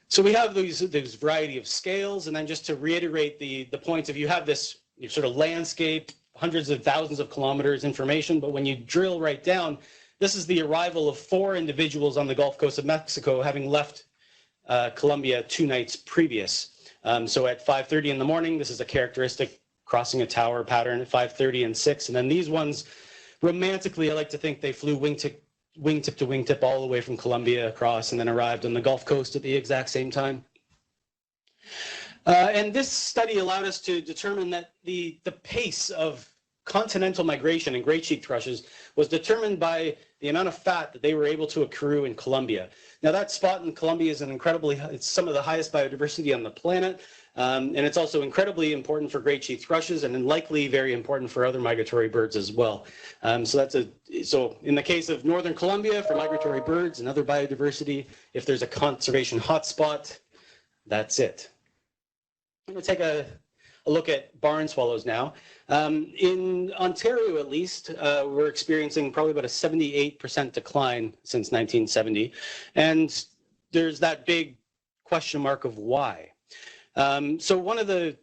S6: So we have these variety of scales, and then just to reiterate the point of, you have this sort of landscape, hundreds of thousands of kilometers information, but when you drill right down, this is the arrival of 4 individuals on the Gulf Coast of Mexico, having left Colombia 2 nights previous. So at 5:30 in the morning, this is a characteristic crossing a tower pattern at 5:30 and 6. And then these ones, romantically, I like to think they flew wingtip to wingtip all the way from Colombia across and then arrived on the Gulf Coast at the exact same time. And this study allowed us to determine that the pace of continental migration in gray-cheeked thrushes was determined by the amount of fat that they were able to accrue in Colombia. Now that spot in Colombia is it's some of the highest biodiversity on the planet, and it's also incredibly important for gray-cheeked thrushes and likely very important for other migratory birds as well. So in the case of northern Colombia, for migratory birds and other biodiversity, if there's a conservation hotspot, that's it. I'm going to take a look at barn swallows now. In Ontario, at least, we're experiencing probably about a 78% decline since 1970. And there's that big question mark of why. So one of the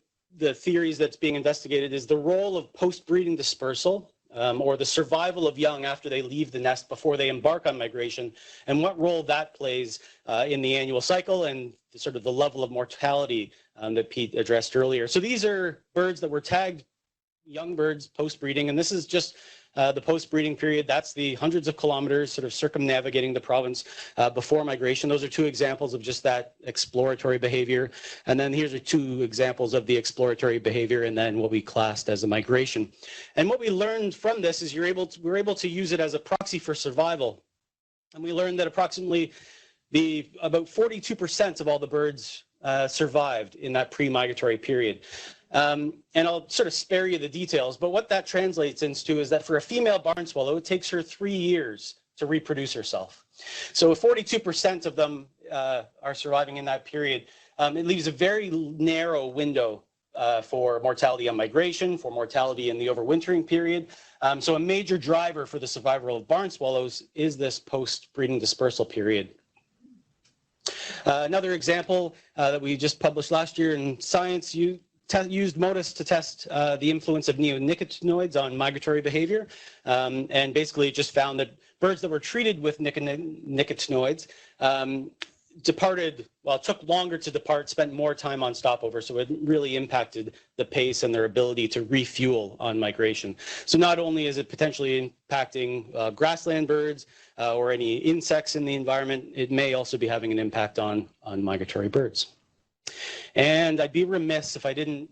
S6: theories that's being investigated is the role of post-breeding dispersal, or the survival of young after they leave the nest before they embark on migration, and what role that plays in the annual cycle and sort of the level of mortality that Pete addressed earlier. So these are birds that were tagged young birds post-breeding, and this is just the post-breeding period. That's the hundreds of kilometers sort of circumnavigating the province before migration. Those are 2 examples of just that exploratory behavior. And then here's 2 examples of the exploratory behavior and then what we classed as a migration. And what we learned from this is we're able to use it as a proxy for survival. And we learned that approximately about 42% of all the birds survived in that pre-migratory period. And I'll sort of spare you the details, but what that translates into is that for a female barn swallow, it takes her 3 years to reproduce herself. So if 42% of them are surviving in that period, it leaves a very narrow window for mortality on migration, for mortality in the overwintering period. So a major driver for the survival of barn swallows is this post-breeding dispersal period. Another example that we just published last year in Science, used MODIS to test the influence of neonicotinoids on migratory behavior, and basically just found that birds that were treated with nicotinoids took longer to depart, spent more time on stopover, so it really impacted the pace and their ability to refuel on migration. So not only is it potentially impacting grassland birds or any insects in the environment, it may also be having an impact on migratory birds. And I'd be remiss if I didn't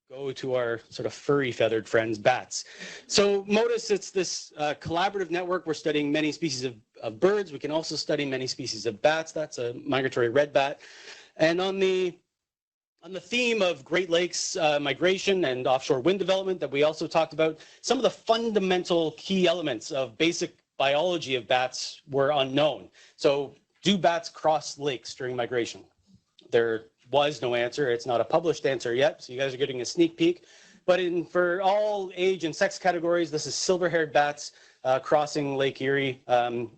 S6: go to our sort of furry feathered friends, bats. So MODIS, it's this collaborative network. We're studying many species of birds. We can also study many species of bats. That's a migratory red bat. And on the theme of Great Lakes migration and offshore wind development that we also talked about, some of the fundamental key elements of basic biology of bats were unknown. So do bats cross lakes during migration? There was no answer. It's not a published answer yet, so you guys are getting a sneak peek. But for all age and sex categories, this is silver-haired bats crossing Lake Erie.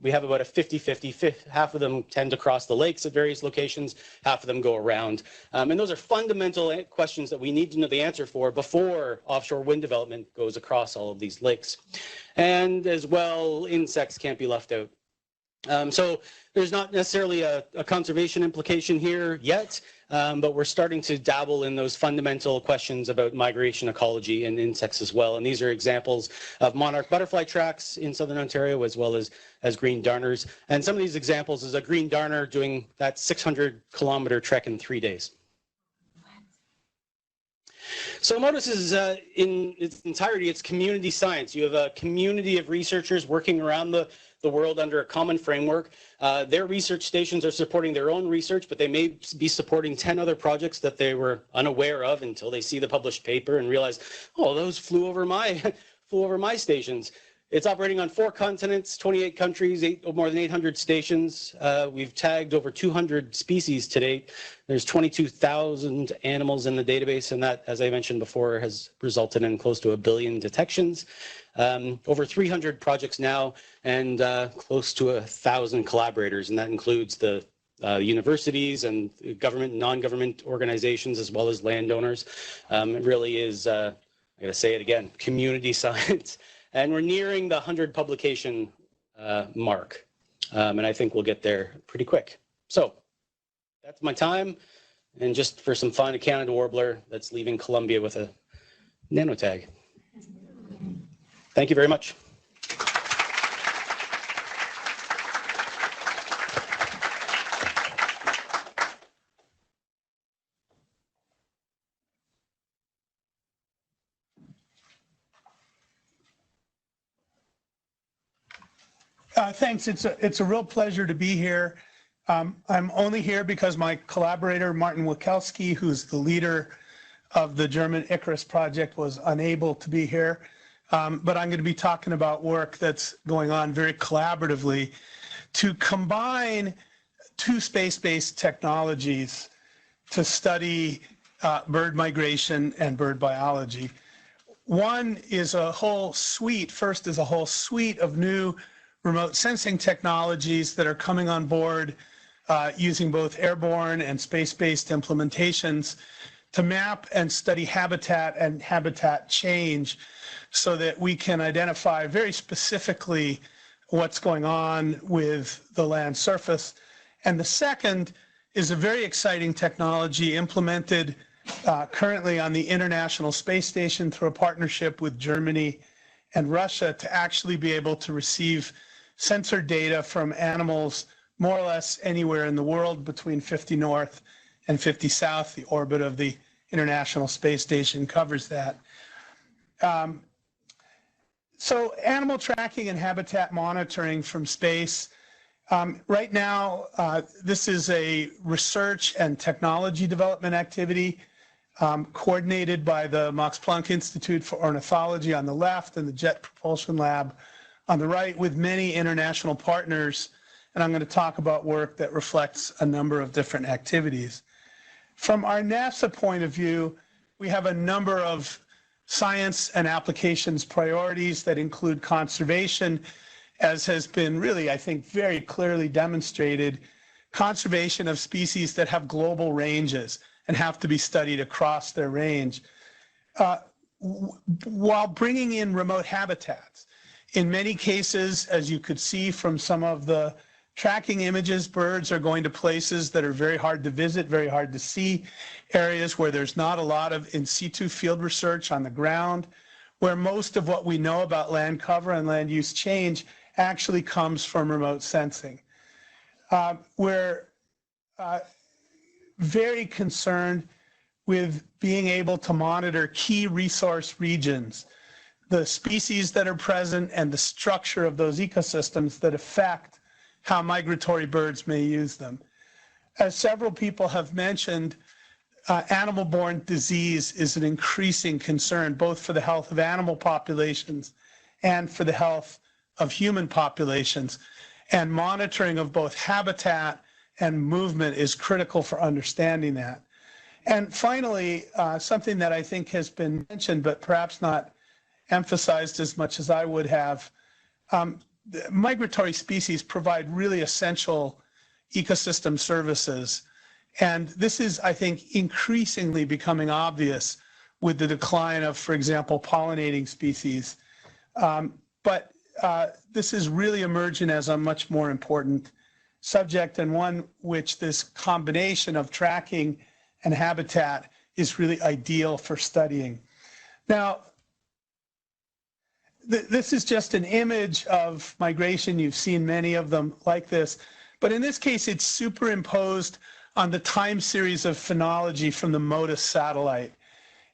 S6: We have about a 50-50. Half of them tend to cross the lakes at various locations. Half of them go around. And those are fundamental questions that we need to know the answer for before offshore wind development goes across all of these lakes. And as well, insects can't be left out. So there's not necessarily a conservation implication here yet, but we're starting to dabble in those fundamental questions about migration ecology and insects as well. And these are examples of monarch butterfly tracks in southern Ontario, as well as green darners. And some of these examples is a green darner doing that 600-kilometer trek in 3 days. So MODIS is, in its entirety, it's community science. You have a community of researchers working around the world under a common framework. Their research stations are supporting their own research, but they may be supporting 10 other projects that they were unaware of until they see the published paper and realize, oh, those flew over my stations. It's operating on 4 continents, 28 countries, more than 800 stations. We've tagged over 200 species to date. There's 22,000 animals in the database, and that, as I mentioned before, has resulted in close to 1 billion detections. Over 300 projects now, and close to 1,000 collaborators, and that includes the universities and government and non-government organizations, as well as landowners. It really is, I gotta say it again, community science. And we're nearing the 100 publication mark. And I think we'll get there pretty quick. So that's my time. And just for some fun, a Canada warbler that's leaving Colombia with a nanotag. Thank you very much.
S8: Thanks. It's a real pleasure to be here. I'm only here because my collaborator, Martin Wikelski, who's the leader of the German Icarus project, was unable to be here. But I'm going to be talking about work that's going on very collaboratively to combine 2 space-based technologies to study bird migration and bird biology. One is a whole suite. First is a whole suite of new remote sensing technologies that are coming on board using both airborne and space-based implementations to map and study habitat and habitat change so that we can identify very specifically what's going on with the land surface. And the second is a very exciting technology implemented currently on the International Space Station through a partnership with Germany and Russia to actually be able to receive sensor data from animals more or less anywhere in the world between 50 north and 50 south. The orbit of the International Space Station covers that. So animal tracking and habitat monitoring from space Right now, this is a research and technology development activity coordinated by the Max Planck Institute for Ornithology on the left and the Jet Propulsion Lab on the right, with many international partners. And I'm going to talk about work that reflects a number of different activities. From our NASA point of view, we have a number of science and applications priorities that include conservation, as has been really, I think, very clearly demonstrated, conservation of species that have global ranges and have to be studied across their range, while bringing in remote habitats. In many cases, as you could see from some of the tracking images, birds are going to places that are very hard to visit, very hard to see, areas where there's not a lot of in situ field research on the ground, where most of what we know about land cover and land use change actually comes from remote sensing. We're very concerned with being able to monitor key resource regions, the species that are present and the structure of those ecosystems that affect how migratory birds may use them. As several people have mentioned, animal-borne disease is an increasing concern, both for the health of animal populations and for the health of human populations. And monitoring of both habitat and movement is critical for understanding that. And finally, something that I think has been mentioned, but perhaps not emphasized as much as I would have, migratory species provide really essential ecosystem services. And this is, I think, increasingly becoming obvious with the decline of, for example, pollinating species. But this is really emerging as a much more important subject, and one which this combination of tracking and habitat is really ideal for studying. Now, this is just an image of migration. You've seen many of them like this, but in this case, it's superimposed on the time series of phenology from the MODIS satellite.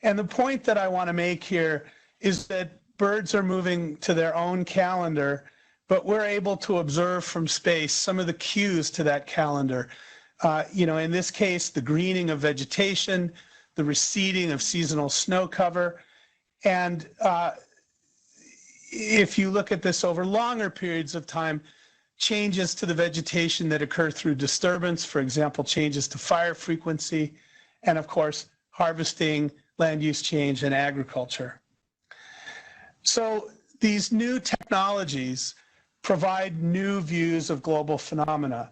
S8: And the point that I want to make here is that birds are moving to their own calendar, but we're able to observe from space some of the cues to that calendar. In this case, the greening of vegetation, the receding of seasonal snow cover, and if you look at this over longer periods of time, changes to the vegetation that occur through disturbance, for example, changes to fire frequency, and of course, harvesting, land use change, and agriculture. So these new technologies provide new views of global phenomena.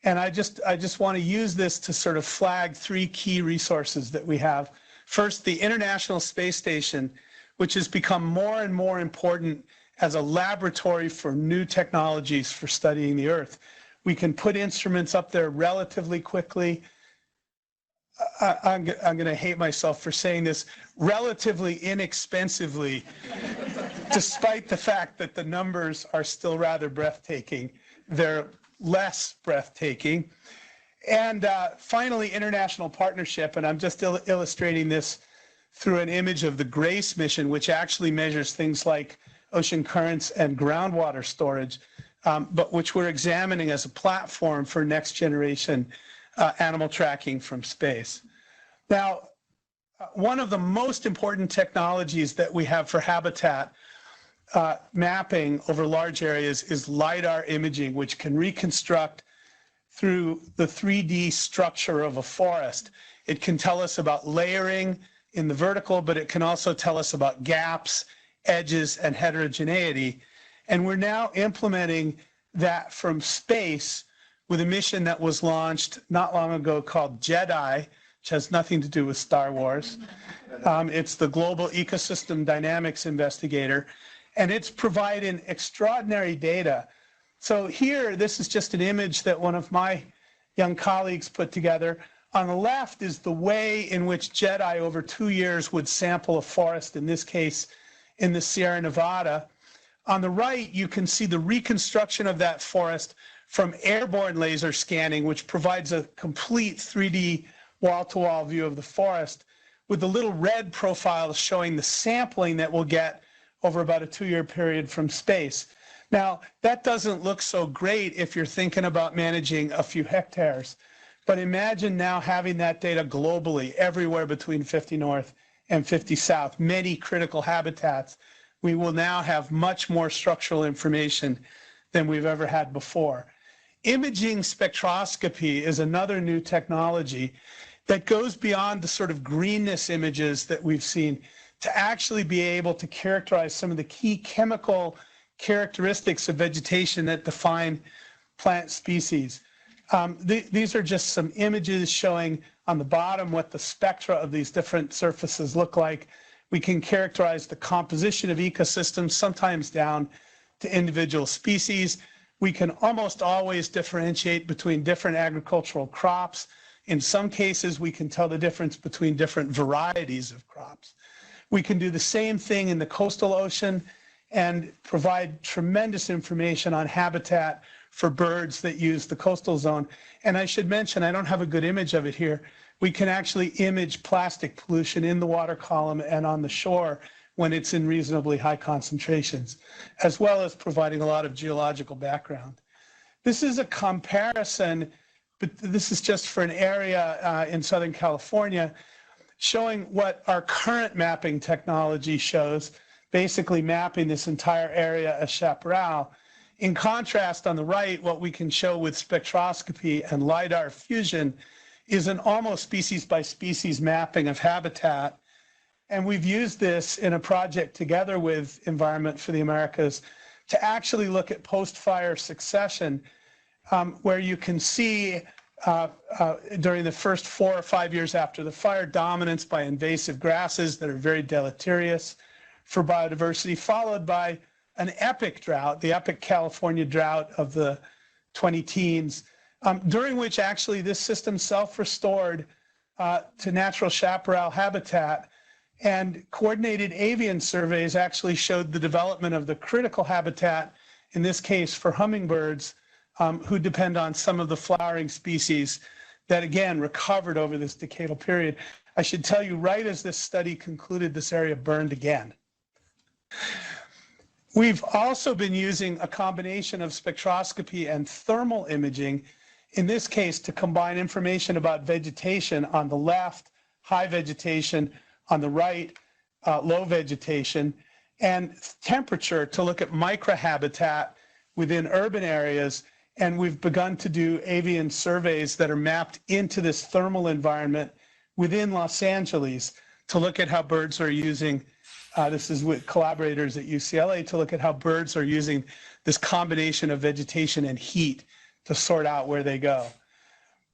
S8: And I just want to use this to sort of flag three key resources that we have. First, the International Space Station, which has become more and more important as a laboratory for new technologies for studying the Earth. We can put instruments up there relatively quickly. I'm going to hate myself for saying this, relatively inexpensively, despite the fact that the numbers are still rather breathtaking. They're less breathtaking. And finally, international partnership, and I'm just illustrating this through an image of the GRACE mission, which actually measures things like ocean currents and groundwater storage, but which we're examining as a platform for next generation animal tracking from space. Now, one of the most important technologies that we have for habitat mapping over large areas is LiDAR imaging, which can reconstruct through the 3D structure of a forest. It can tell us about layering in the vertical, but it can also tell us about gaps, edges, and heterogeneity. And we're now implementing that from space with a mission that was launched not long ago called JEDI, which has nothing to do with Star Wars. It's the Global Ecosystem Dynamics Investigator, and it's providing extraordinary data. So here, this is just an image that one of my young colleagues put together. On the left is the way in which JEDI over 2 years would sample a forest, in this case in the Sierra Nevada. On the right, you can see the reconstruction of that forest from airborne laser scanning, which provides a complete 3D wall-to-wall view of the forest, with the little red profile showing the sampling that we'll get over about a 2-year period from space. Now, that doesn't look so great if you're thinking about managing a few hectares, but imagine now having that data globally, everywhere between 50 North and 50 South, many critical habitats. We will now have much more structural information than we've ever had before. Imaging spectroscopy is another new technology that goes beyond the sort of greenness images that we've seen to actually be able to characterize some of the key chemical characteristics of vegetation that define plant species. These are just some images showing on the bottom what the spectra of these different surfaces look like. We can characterize the composition of ecosystems, sometimes down to individual species. We can almost always differentiate between different agricultural crops. In some cases, we can tell the difference between different varieties of crops. We can do the same thing in the coastal ocean and provide tremendous information on habitat for birds that use the coastal zone. And I should mention, I don't have a good image of it here, we can actually image plastic pollution in the water column and on the shore when it's in reasonably high concentrations, as well as providing a lot of geological background. This is a comparison, but this is just for an area in Southern California, showing what our current mapping technology shows, basically mapping this entire area as chaparral. In contrast, on the right, what we can show with spectroscopy and LiDAR fusion is an almost species by species mapping of habitat. And we've used this in a project together with Environment for the Americas to actually look at post-fire succession, where you can see during the first 4 or 5 years after the fire, dominance by invasive grasses that are very deleterious for biodiversity, followed by an epic drought, the epic California drought of the 20 teens, during which actually this system self-restored to natural chaparral habitat, and coordinated avian surveys actually showed the development of the critical habitat, in this case for hummingbirds, who depend on some of the flowering species that again recovered over this decadal period. I should tell you, right as this study concluded, this area burned again. We've also been using a combination of spectroscopy and thermal imaging, in this case to combine information about vegetation on the left, high vegetation, on the right, low vegetation, and temperature to look at microhabitat within urban areas. And we've begun to do avian surveys that are mapped into this thermal environment within Los Angeles to look at how birds are using, this is with collaborators at UCLA, to look at how birds are using this combination of vegetation and heat to sort out where they go.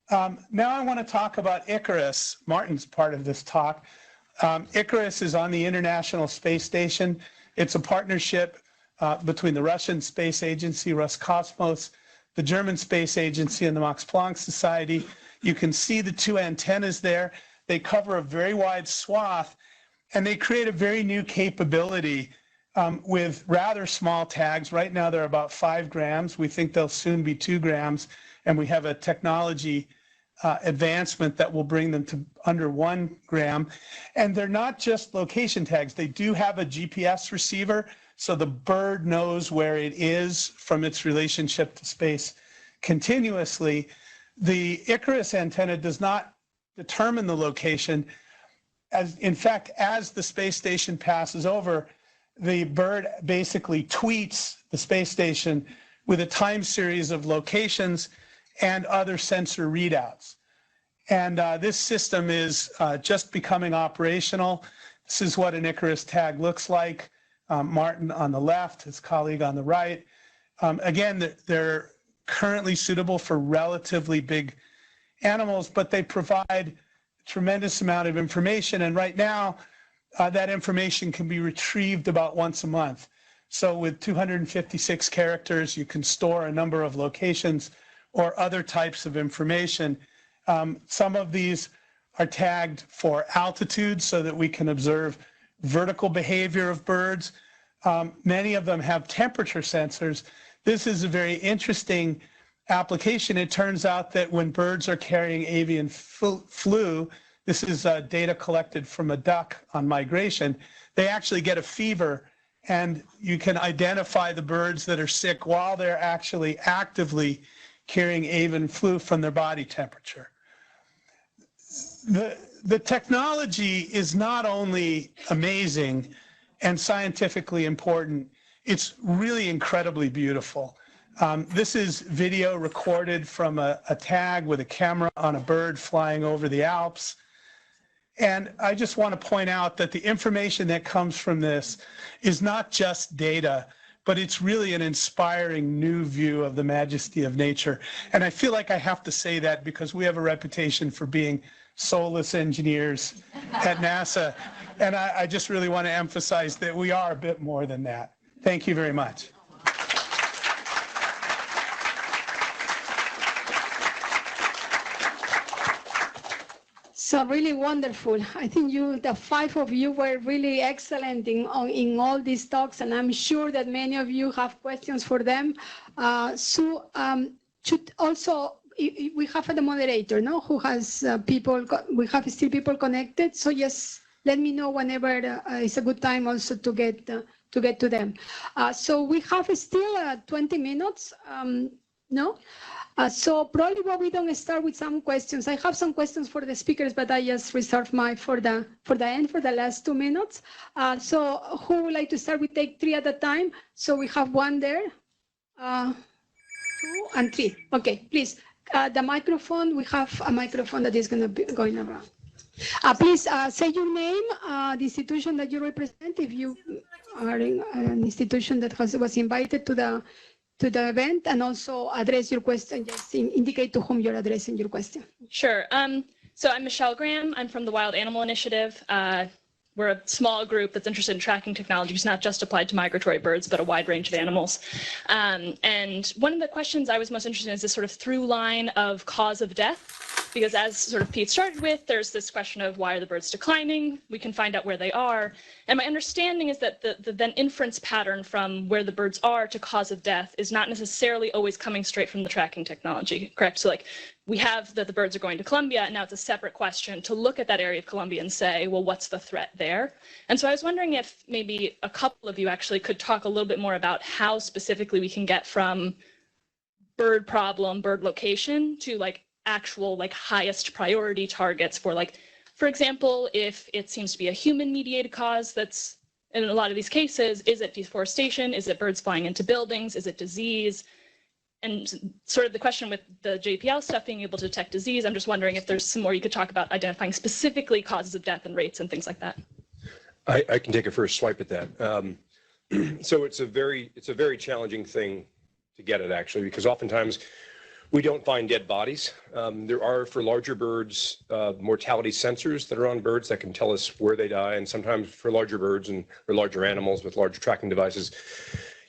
S8: Now I want to talk about Icarus. Martin's part of this talk. Icarus is on the International Space Station. It's a partnership between the Russian Space Agency, Roscosmos, the German Space Agency, and the Max Planck Society. You can see the two antennas there. They cover a very wide swath, and they create a very new capability with rather small tags. Right now, they're about 5 grams. We think they'll soon be 2 grams, and we have a technology advancement that will bring them to under 1 gram. And they're not just location tags. They do have a GPS receiver, so the bird knows where it is from its relationship to space continuously. The Icarus antenna does not determine the location. In fact, as the space station passes over, the bird basically tweets the space station with a time series of locations and other sensor readouts. And this system is just becoming operational. This is what an Icarus tag looks like. Martin on the left, his colleague on the right. Again, they're currently suitable for relatively big animals, but they provide a tremendous amount of information. And right now, that information can be retrieved about once a month. So with 256 characters, you can store a number of locations or other types of information. Some of these are tagged for altitude so that we can observe vertical behavior of birds. Many of them have temperature sensors. This is a very interesting application. It turns out that when birds are carrying avian flu, this is data collected from a duck on migration, they actually get a fever and you can identify the birds that are sick while they're actually actively carrying avian flu from their body temperature. The technology is not only amazing and scientifically important, it's really incredibly beautiful. This is video recorded from a tag with a camera on a bird flying over the Alps. And I just want to point out that the information that comes from this is not just data, but it's really an inspiring new view of the majesty of nature. And I feel like I have to say that because we have a reputation for being soulless engineers at NASA. And I just really want to emphasize that we are a bit more than that. Thank you very much.
S2: So really wonderful. I think the 5 of you were really excellent in all these talks, and I'm sure that many of you have questions for them. Sue, should also, we have the moderator, no? Who has people, we have still people connected. So yes, let me know whenever it's a good time also to get to them. So we have still 20 minutes, no? So probably we don't start with some questions. I have some questions for the speakers, but I just reserve mine for the end, for the last 2 minutes. So who would like to start? We take 3 at a time. So we have 1 there, 2 and 3. Okay, please. The microphone, we have a microphone that is going to be going around. Please say your name, the institution that you represent, if you are in an institution that was invited to the event, and also address your question, just indicate to whom you're addressing your question.
S9: Sure. So I'm Michelle Graham. I'm from the Wild Animal Initiative. We're a small group that's interested in tracking technologies, not just applied to migratory birds, but a wide range of animals. And one of the questions I was most interested in is this sort of through line of cause of death, because as sort of Pete started with, there's this question of why are the birds declining? We can find out where they are. And my understanding is that the then inference pattern from where the birds are to cause of death is not necessarily always coming straight from the tracking technology, correct? So like we have that the birds are going to Colombia, and now it's a separate question to look at that area of Colombia and say, well, what's the threat there? And so I was wondering if maybe a couple of you actually could talk a little bit more about how specifically we can get from bird problem, bird location to like actual like highest priority targets for like, for example, if it seems to be a human mediated cause that's in a lot of these cases, is it deforestation? Is it birds flying into buildings? Is it disease? And sort of the question with the JPL stuff being able to detect disease, I'm just wondering if there's some more you could talk about identifying specifically causes of death and rates and things like that.
S3: I can take a first swipe at that. So it's a very challenging thing to get at, actually, because oftentimes we don't find dead bodies. There are, for larger birds, mortality sensors that are on birds that can tell us where they die. And sometimes for larger birds or larger animals with larger tracking devices,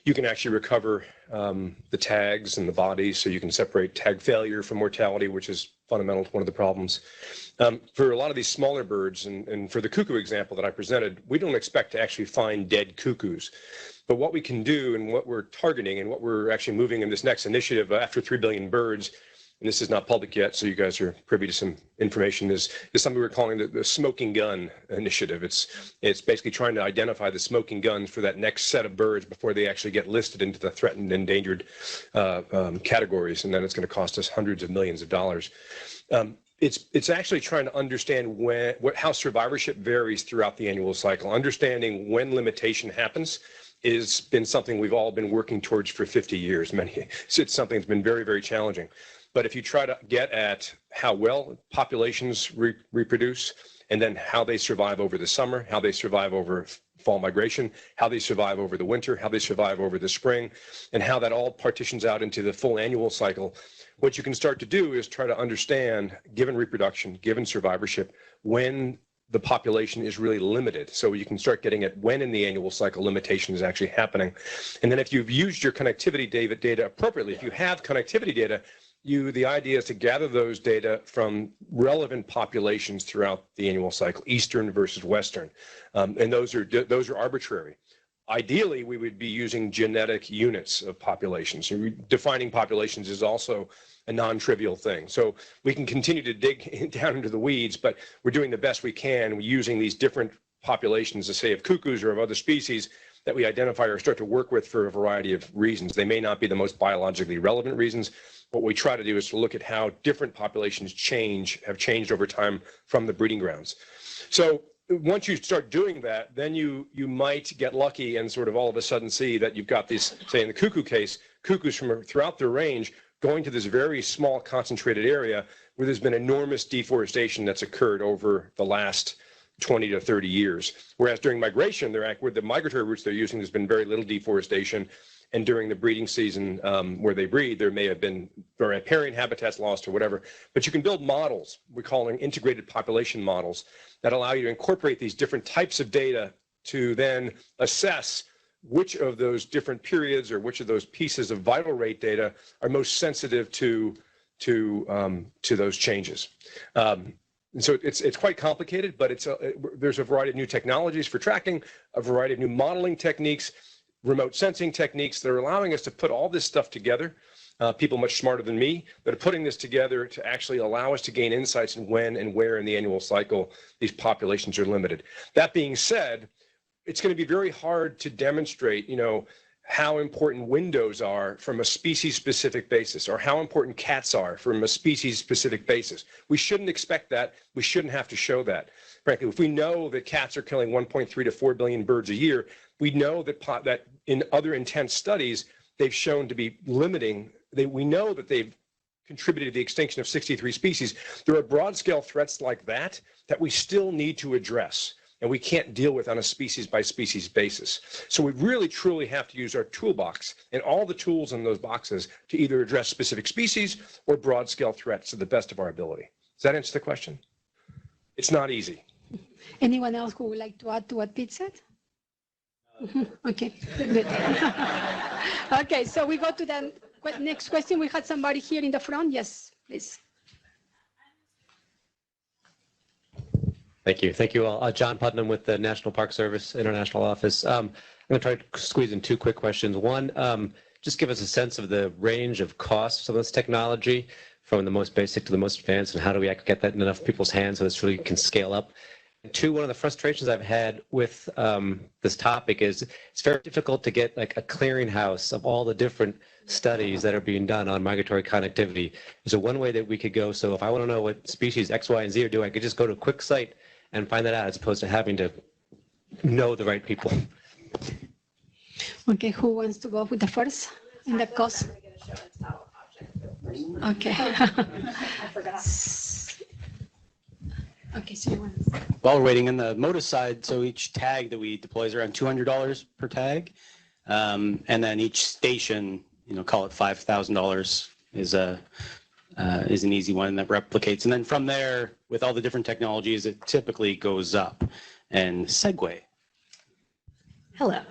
S3: you can actually recover the tags and the bodies, so you can separate tag failure from mortality, which is fundamental to one of the problems. For a lot of these smaller birds, and for the cuckoo example that I presented, we don't expect to actually find dead cuckoos. But what we can do and what we're targeting and what we're actually moving in this next initiative after 3 billion birds, and this is not public yet, so you guys are privy to some information, is something we're calling the smoking gun initiative. It's basically trying to identify the smoking guns for that next set of birds before they actually get listed into the threatened, endangered categories, and then it's going to cost us hundreds of millions of dollars. It's actually trying to understand how survivorship varies throughout the annual cycle. Understanding when limitation happens has been something we've all been working towards for 50 years. It's something that's been very, very challenging. But if you try to get at how well populations reproduce, and then how they survive over the summer, how they survive over fall migration, how they survive over the winter, how they survive over the spring, and how that all partitions out into the full annual cycle, what you can start to do is try to understand, given reproduction, given survivorship, when the population is really limited. So you can start getting at when in the annual cycle limitation is actually happening. And then if you've used your connectivity data appropriately, if you have connectivity data, the idea is to gather those data from relevant populations throughout the annual cycle, Eastern versus Western. And those are arbitrary. Ideally, we would be using genetic units of populations. Defining populations is also a non-trivial thing. So we can continue to dig down into the weeds, but we're doing the best we can using these different populations, to say of cuckoos or of other species, that we identify or start to work with for a variety of reasons. They may not be the most biologically relevant reasons. What we try to do is to look at how different populations have changed over time from the breeding grounds. So once you start doing that, then you might get lucky and sort of all of a sudden see that you've got these, say in the cuckoo case, cuckoos from throughout their range going to this very small concentrated area where there's been enormous deforestation that's occurred over the last 20 to 30 years. Whereas during migration, with the migratory routes they're using, there's been very little deforestation. And during the breeding season where they breed, there may have been riparian habitats lost or whatever. But you can build models, we call them integrated population models, that allow you to incorporate these different types of data to then assess which of those different periods or which of those pieces of vital rate data are most sensitive to those changes. And so it's quite complicated, but there's a variety of new technologies for tracking, a variety of new modeling techniques, remote sensing techniques that are allowing us to put all this stuff together. People much smarter than me that are putting this together to actually allow us to gain insights in when and where in the annual cycle these populations are limited. That being said, it's going to be very hard to demonstrate, how important windows are from a species-specific basis, or how important cats are from a species-specific basis. We shouldn't expect that. We shouldn't have to show that. Frankly, if we know that cats are killing 1.3 to 4 billion birds a year, we know that in other intense studies, they've shown to be limiting. We know that they've contributed to the extinction of 63 species. There are broad-scale threats like that we still need to address, and we can't deal with on a species-by-species basis. So we really, truly have to use our toolbox and all the tools in those boxes to either address specific species or broad-scale threats to the best of our ability. Does that answer the question? It's not easy.
S2: Anyone else who would like to add to what Pete said? Okay, good. Okay, so we go to the next question. We had somebody here in the front. Yes, please.
S10: Thank you all. John Putnam with the National Park Service International Office. I'm going to try to squeeze in two quick questions. One, just give us a sense of the range of costs of this technology from the most basic to the most advanced, and how do we get that in enough people's hands so this really can scale up? And two, one of the frustrations I've had with this topic is it's very difficult to get like a clearinghouse of all the different studies that are being done on migratory connectivity. Is there one way that we could go, so if I want to know what species X, Y, and Z are doing, I could just go to a quick site and find that out, as opposed to having to know the right people?
S2: Okay, who wants to go with the first in the cost? Okay.
S5: I forgot.
S2: Okay, so you want.
S6: While we're waiting on the Modus side, so each tag that we deploy is around $200 per tag. And then each station, call it $5,000 is an easy one that replicates. And then from there, with all the different technologies, it typically goes up. And segue.
S5: Hello.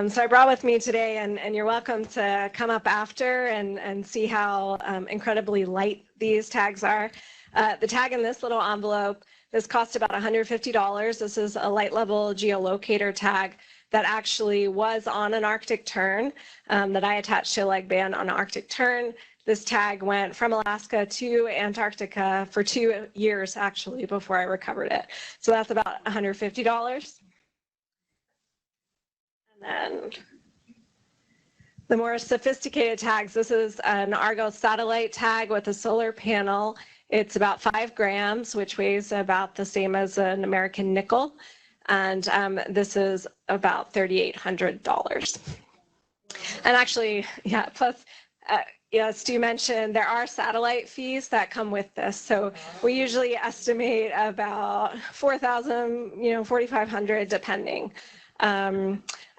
S5: So I brought with me today, and you're welcome to come up after and see how incredibly light these tags are. The tag in this little envelope, this cost about $150. This is a light level geolocator tag that actually was on an Arctic tern that I attached to a leg band on an Arctic tern. This tag went from Alaska to Antarctica for 2 years, actually, before I recovered it. So that's about $150. And then the more sophisticated tags, this is an Argos satellite tag with a solar panel. It's about 5 grams, which weighs about the same as an American nickel. And this is about $3,800. And actually, yeah, plus, Stu mentioned there are satellite fees that come with this. So we usually estimate about $4,000, $4,500 depending.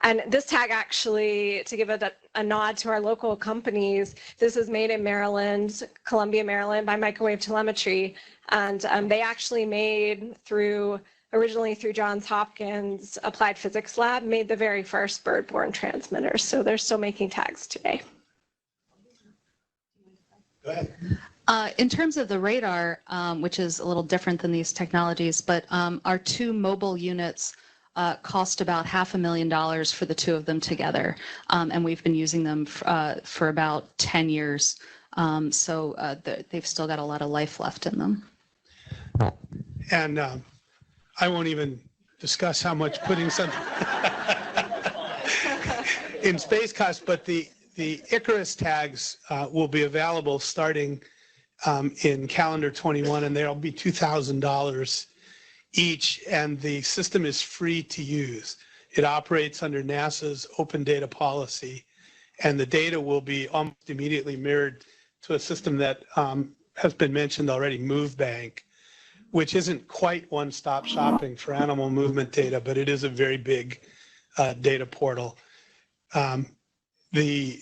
S5: And this tag actually, to give a nod to our local companies, this is made in Maryland, Columbia, Maryland, by Microwave Telemetry. And they actually made originally through Johns Hopkins Applied Physics Lab, made the very first bird-borne transmitters. So they're still making tags today.
S6: Go ahead.
S4: In terms of the radar, which is a little different than these technologies, but our 2 mobile units cost about $500,000 for the 2 of them together. And we've been using them for about 10 years. So they've still got a lot of life left in them.
S8: And I won't even discuss how much putting something in space costs, but the Icarus tags will be available starting in calendar 21, and they'll be $2,000 each, and the system is free to use. It operates under NASA's open data policy, and the data will be almost immediately mirrored to a system that has been mentioned already, MoveBank, which isn't quite one-stop shopping for animal movement data, but it is a very big data portal. The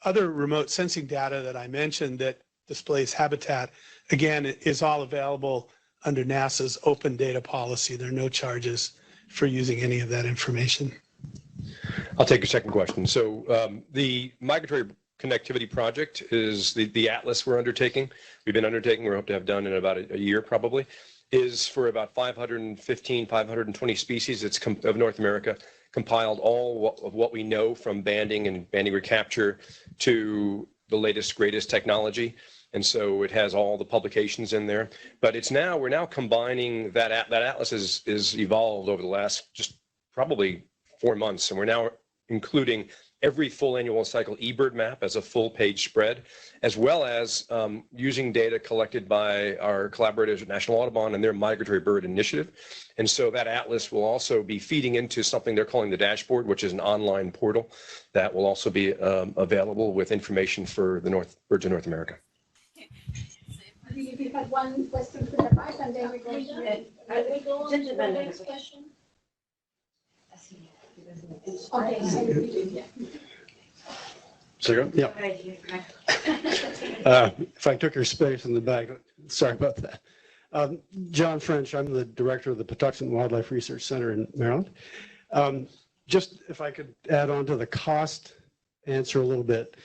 S8: other remote sensing data that I mentioned that displays habitat, again, is all available under NASA's open data policy. There are no charges for using any of that information.
S3: I'll take your second question. So the migratory connectivity project is the atlas we're undertaking. We've been undertaking, we hope to have done in about a year probably, is for about 515, 520 species. It's of North America, compiled all of what we know from banding and banding recapture to the latest, greatest technology. And so it has all the publications in there. But we're now combining that atlas is evolved over the last just probably 4 months. And we're now including every full annual cycle eBird map as a full page spread, as well as using data collected by our collaborators at National Audubon and their Migratory Bird Initiative. And so that atlas will also be feeding into something they're calling the dashboard, which is an online portal that will also be available with information for the birds of North America.
S2: I think if you had one question to the right, and then we go to the next question. Okay.
S11: So, yeah. If I took your space in the back, sorry about that. John French, I'm the director of the Patuxent Wildlife Research Center in Maryland. Just if I could add on to the cost answer a little bit.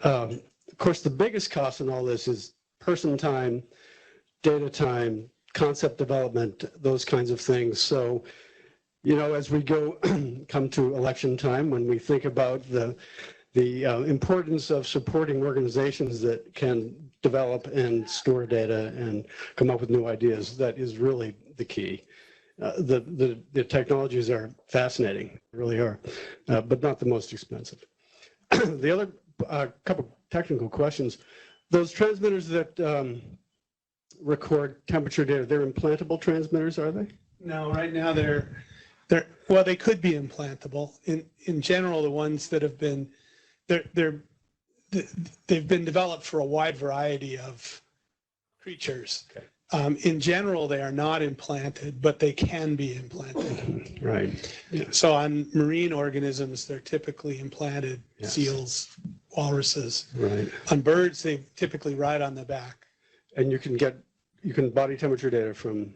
S11: Of course, the biggest cost in all this is person time, data time, concept development, those kinds of things. So, you know, as we come to election time, when we think about the importance of supporting organizations that can develop and store data and come up with new ideas, that is really the key. The technologies are fascinating, really are, but not the most expensive. The other couple technical questions. Those transmitters that record temperature data, they're implantable transmitters, are they?
S8: No, right now well, they could be implantable. In general, the ones that have been, they've been developed for a wide variety of creatures. Okay. In general, they are not implanted, but they can be implanted.
S11: Right.
S8: Yeah. So on marine organisms, they're typically implanted, yes. Seals, walruses.
S11: Right.
S8: On birds, they typically ride on the back.
S11: And you can body temperature data from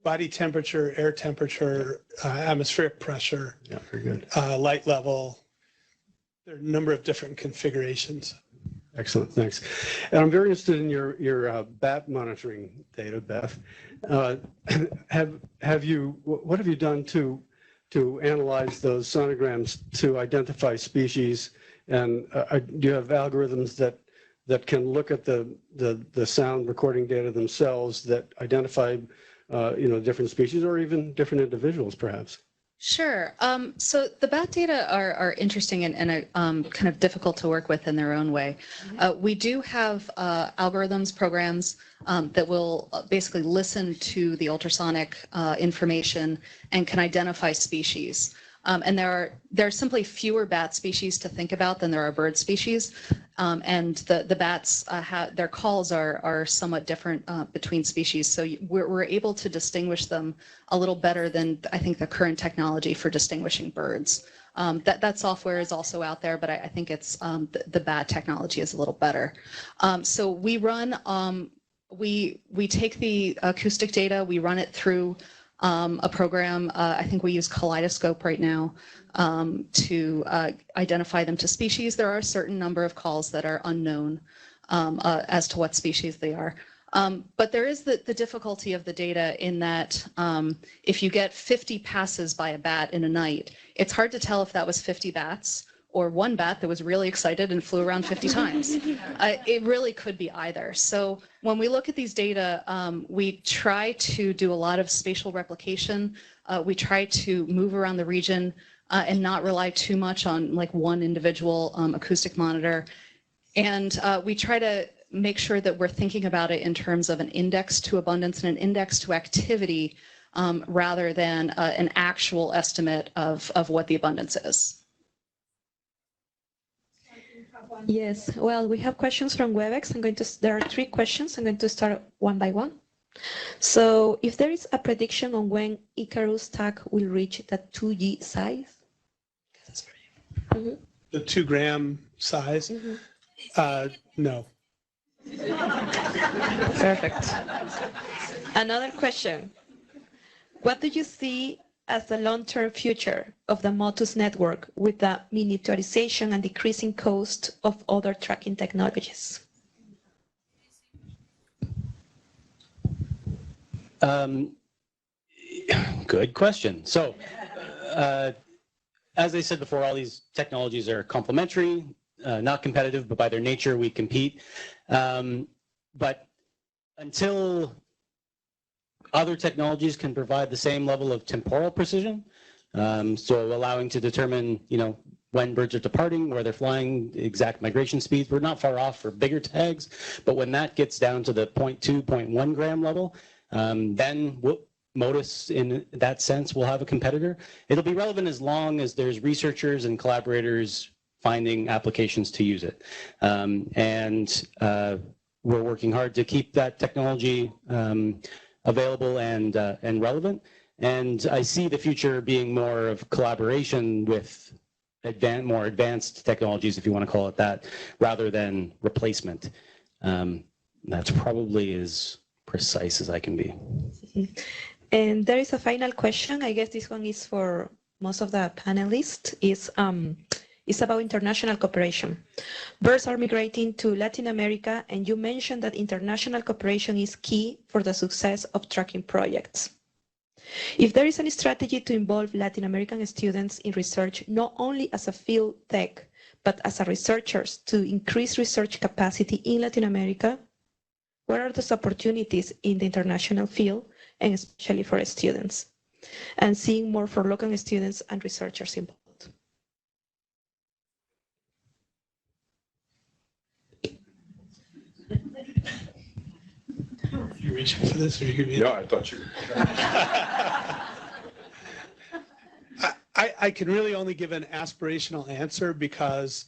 S8: body temperature, air temperature, atmospheric pressure.
S11: Yeah, very good.
S8: Light level. There are a number of different configurations.
S11: Excellent, thanks. And I'm very interested in your bat monitoring data, Beth. What have you done to analyze those sonograms to identify species? And do you have algorithms that can look at the sound recording data themselves that identify different species or even different individuals, perhaps?
S4: Sure. So the bat data are interesting and kind of difficult to work with in their own way. We do have algorithms, programs that will basically listen to the ultrasonic information and can identify species. And there are simply fewer bat species to think about than there are bird species. And the bats, their calls are somewhat different between species. So we're able to distinguish them a little better than I think the current technology for distinguishing birds. That software is also out there, but I think it's the bat technology is a little better. So we run, we take the acoustic data, we run it through a program. I think we use Kaleidoscope right now to identify them to species. There are a certain number of calls that are unknown as to what species they are. But there is the difficulty of the data in that if you get 50 passes by a bat in a night, it's hard to tell if that was 50 bats or one bat that was really excited and flew around 50 times. It really could be either. So when we look at these data, we try to do a lot of spatial replication. We try to move around the region and not rely too much on like one individual acoustic monitor. And we try to make sure that we're thinking about it in terms of an index to abundance and an index to activity rather than an actual estimate of what the abundance is.
S12: Yes, well, we have questions from WebEx. There are 3 questions. I'm going to start one by one. So if there is a prediction on when Icarus TAC will reach the 2G size?
S8: The 2 gram size? No.
S12: Perfect. Another question. What do you see as the long-term future of the Motus network with the miniaturization and decreasing cost of other tracking technologies?
S6: Good question. So, as I said before, all these technologies are complementary, not competitive, but by their nature, we compete. But until other technologies can provide the same level of temporal precision, so allowing to determine, when birds are departing, where they're flying, exact migration speeds, we're not far off for bigger tags. But when that gets down to the 0.2, 0.1 gram level, then Motus, in that sense, will have a competitor. It'll be relevant as long as there's researchers and collaborators finding applications to use it. We're working hard to keep that technology available and relevant. And I see the future being more of collaboration with more advanced technologies, if you want to call it that, rather than replacement. That's probably as precise as I can be.
S12: And there is a final question. I guess this one is for most of the panelists. It's about international cooperation. Birds are migrating to Latin America, and you mentioned that international cooperation is key for the success of tracking projects. If there is any strategy to involve Latin American students in research, not only as a field tech, but as a researchers to increase research capacity in Latin America, what are those opportunities in the international field, and especially for students? And seeing more for local students and researchers involved.
S8: You reaching for this, or you?
S3: Yeah, I thought you.
S8: I can really only give an aspirational answer because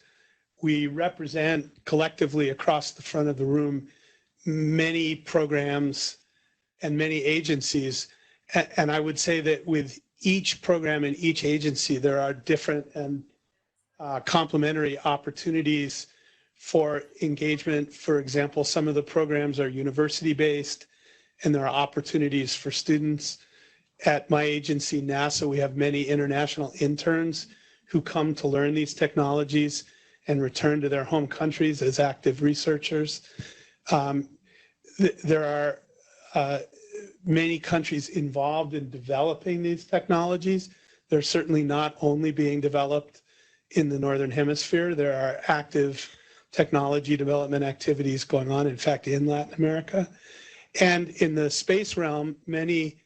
S8: we represent collectively across the front of the room many programs and many agencies. And I would say that with each program and each agency, there are different and complementary opportunities for engagement. For example, some of the programs are university-based, and there are opportunities for students. At my agency, NASA, we have many international interns who come to learn these technologies and return to their home countries as active researchers. There are many countries involved in developing these technologies. They're certainly not only being developed in the Northern Hemisphere. There are active technology development activities going on, in fact, in Latin America. And in the space realm, many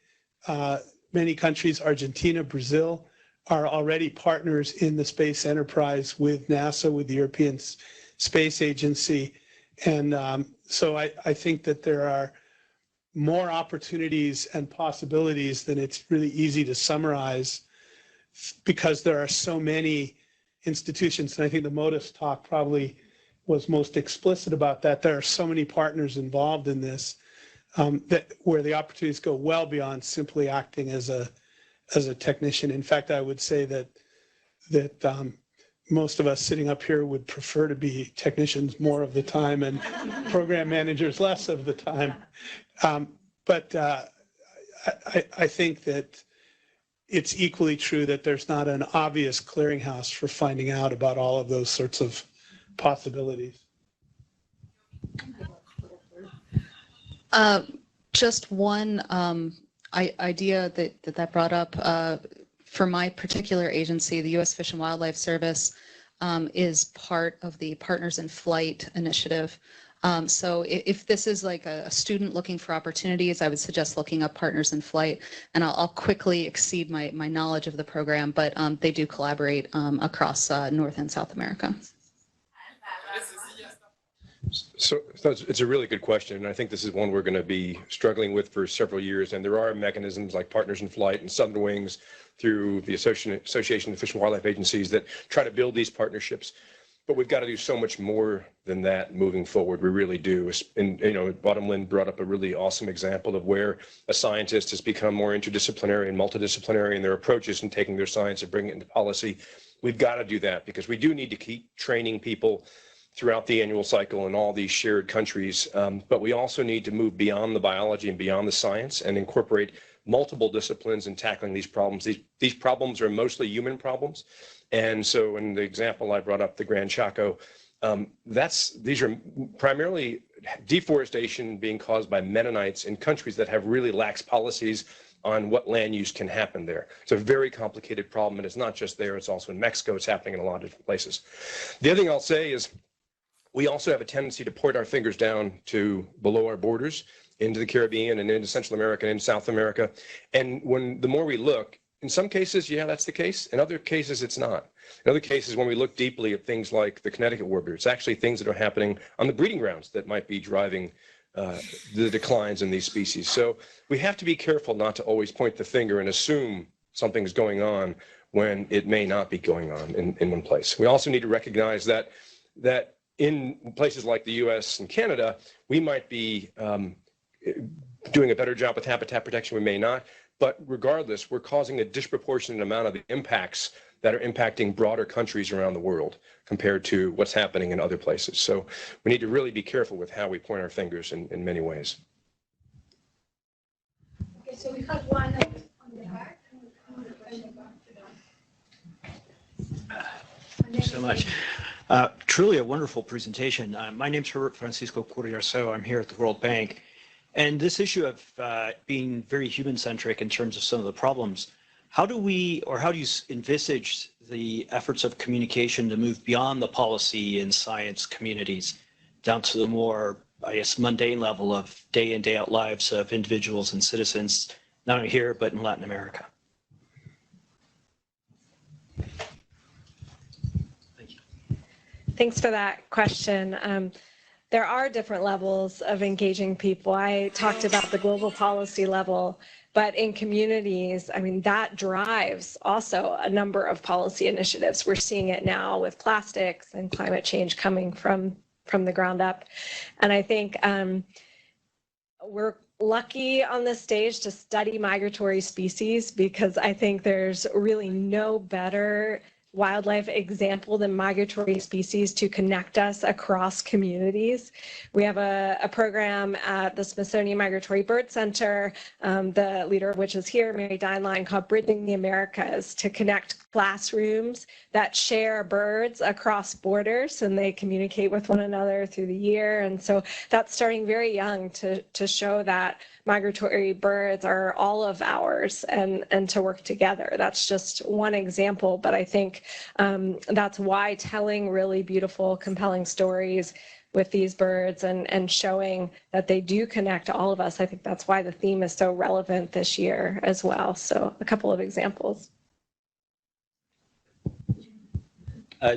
S8: countries, Argentina, Brazil, are already partners in the space enterprise with NASA, with the European Space Agency. And so I think that there are more opportunities and possibilities than it's really easy to summarize, because there are so many institutions. And I think the Motus talk probably was most explicit about that. There are so many partners involved in this where the opportunities go well beyond simply acting as a technician. In fact, I would say that most of us sitting up here would prefer to be technicians more of the time and program managers less of the time. But I think that it's equally true that there's not an obvious clearinghouse for finding out about all of those sorts of possibilities.
S4: Just one idea that brought up for my particular agency, the U.S. Fish and Wildlife Service. is part of the Partners in Flight initiative. So if this is like a student looking for opportunities, I would suggest looking up Partners in Flight, and I'll quickly exceed my knowledge of the program, but they do collaborate across North and South America.
S3: So it's a really good question, and I think this is one we're going to be struggling with for several years. And there are mechanisms like Partners in Flight and Southern Wings through the Association of Fish and Wildlife Agencies that try to build these partnerships. But we've got to do so much more than that moving forward. We really do. And, Autumn Lynn brought up a really awesome example of where a scientist has become more interdisciplinary and multidisciplinary in their approaches and taking their science and bringing it into policy. We've got to do that because we do need to keep training people throughout the annual cycle in all these shared countries. But we also need to move beyond the biology and beyond the science and incorporate multiple disciplines in tackling these problems. These problems are mostly human problems. And so in the example I brought up, the Gran Chaco, these are primarily deforestation being caused by Mennonites in countries that have really lax policies on what land use can happen there. It's a very complicated problem, and it's not just there, it's also in Mexico, it's happening in a lot of different places. The other thing I'll say is we also have a tendency to point our fingers down to below our borders into the Caribbean and into Central America and into South America. And the more we look, in some cases, yeah, that's the case. In other cases, it's not. In other cases, when we look deeply at things like the Connecticut warbler, it's actually things that are happening on the breeding grounds that might be driving the declines in these species. So we have to be careful not to always point the finger and assume something's going on when it may not be going on in one place. We also need to recognize that in places like the US and Canada, we might be doing a better job with habitat protection, we may not, but regardless, we're causing a disproportionate amount of the impacts that are impacting broader countries around the world compared to what's happening in other places. So we need to really be careful with how we point our fingers in many ways.
S2: Okay, so we have one on the back.
S13: Thank you so much. Truly a wonderful presentation. My name's Herbert Francisco Curiarso. I'm here at the World Bank. And this issue of being very human-centric in terms of some of the problems, how do you envisage the efforts of communication to move beyond the policy and science communities down to the more, I guess, mundane level of day in, day out lives of individuals and citizens, not only here, but in Latin America?
S5: Thanks for that question. There are different levels of engaging people. I talked about the global policy level, but in communities, I mean, that drives also a number of policy initiatives. We're seeing it now with plastics and climate change coming from the ground up. And I think we're lucky on this stage to study migratory species because I think there's really no better wildlife example than migratory species to connect us across communities. We have a program at the Smithsonian Migratory Bird Center, the leader of which is here, Mary Deinlein, called Bridging the Americas, to connect classrooms that share birds across borders, and they communicate with one another through the year. And so that's starting very young to show that migratory birds are all of ours and to work together. That's just one example, but I think that's why telling really beautiful, compelling stories with these birds and showing that they do connect all of us, I think that's why the theme is so relevant this year as well. So a couple of examples.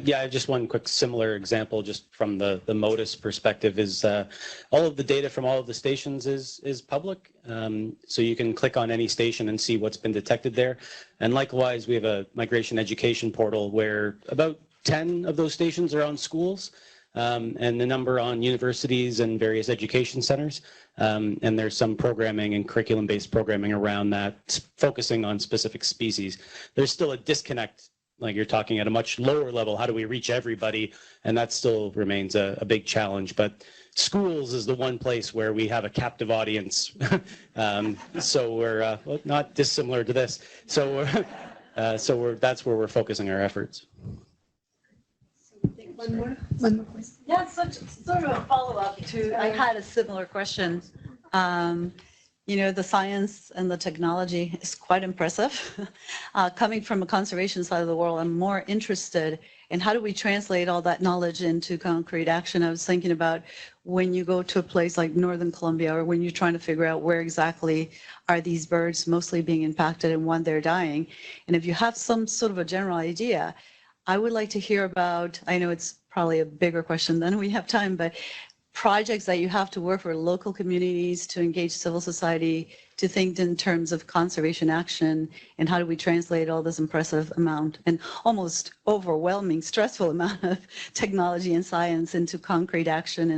S6: Yeah, just one quick similar example, just from the MODIS perspective, is all of the data from all of the stations is public. So you can click on any station and see what's been detected there. And likewise, we have a migration education portal where about 10 of those stations are on schools, and the number on universities and various education centers. And there's some programming and curriculum-based programming around that, focusing on specific species. There's still a disconnect, like you're talking at a much lower level. How do we reach everybody? And that still remains a big challenge. But schools is the one place where we have a captive audience. So we're not dissimilar to this. So that's where we're focusing our efforts.
S2: One more question.
S14: Yeah, sort of a follow-up to, I had a similar question. The science and the technology is quite impressive. Coming from a conservation side of the world, I'm more interested And how do we translate all that knowledge into concrete action? I was thinking about when you go to a place like Northern Colombia, or when you're trying to figure out where exactly are these birds mostly being impacted and when they're dying. And if you have some sort of a general idea, I would like to hear about, I know it's probably a bigger question than we have time, but projects that you have to work for local communities to engage civil society, to think in terms of conservation action, and how do we translate all this impressive amount and almost overwhelming, stressful amount of technology and science into concrete action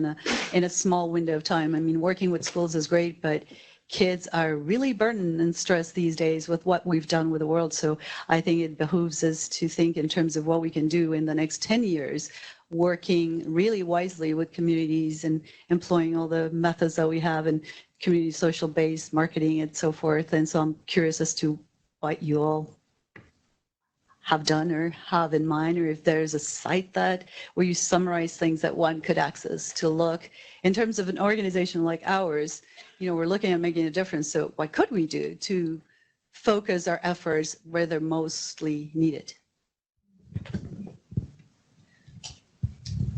S14: in a small window of time. I mean, working with schools is great, but kids are really burdened and stressed these days with what we've done with the world. So I think it behooves us to think in terms of what we can do in the next 10 years, working really wisely with communities and employing all the methods that we have in community social based marketing and so forth. And so I'm curious as to what you all have done or have in mind, or if there's a site that where you summarize things that one could access to look in terms of an organization like ours. You know, we're looking at making a difference. So what could we do to focus our efforts where they're mostly needed?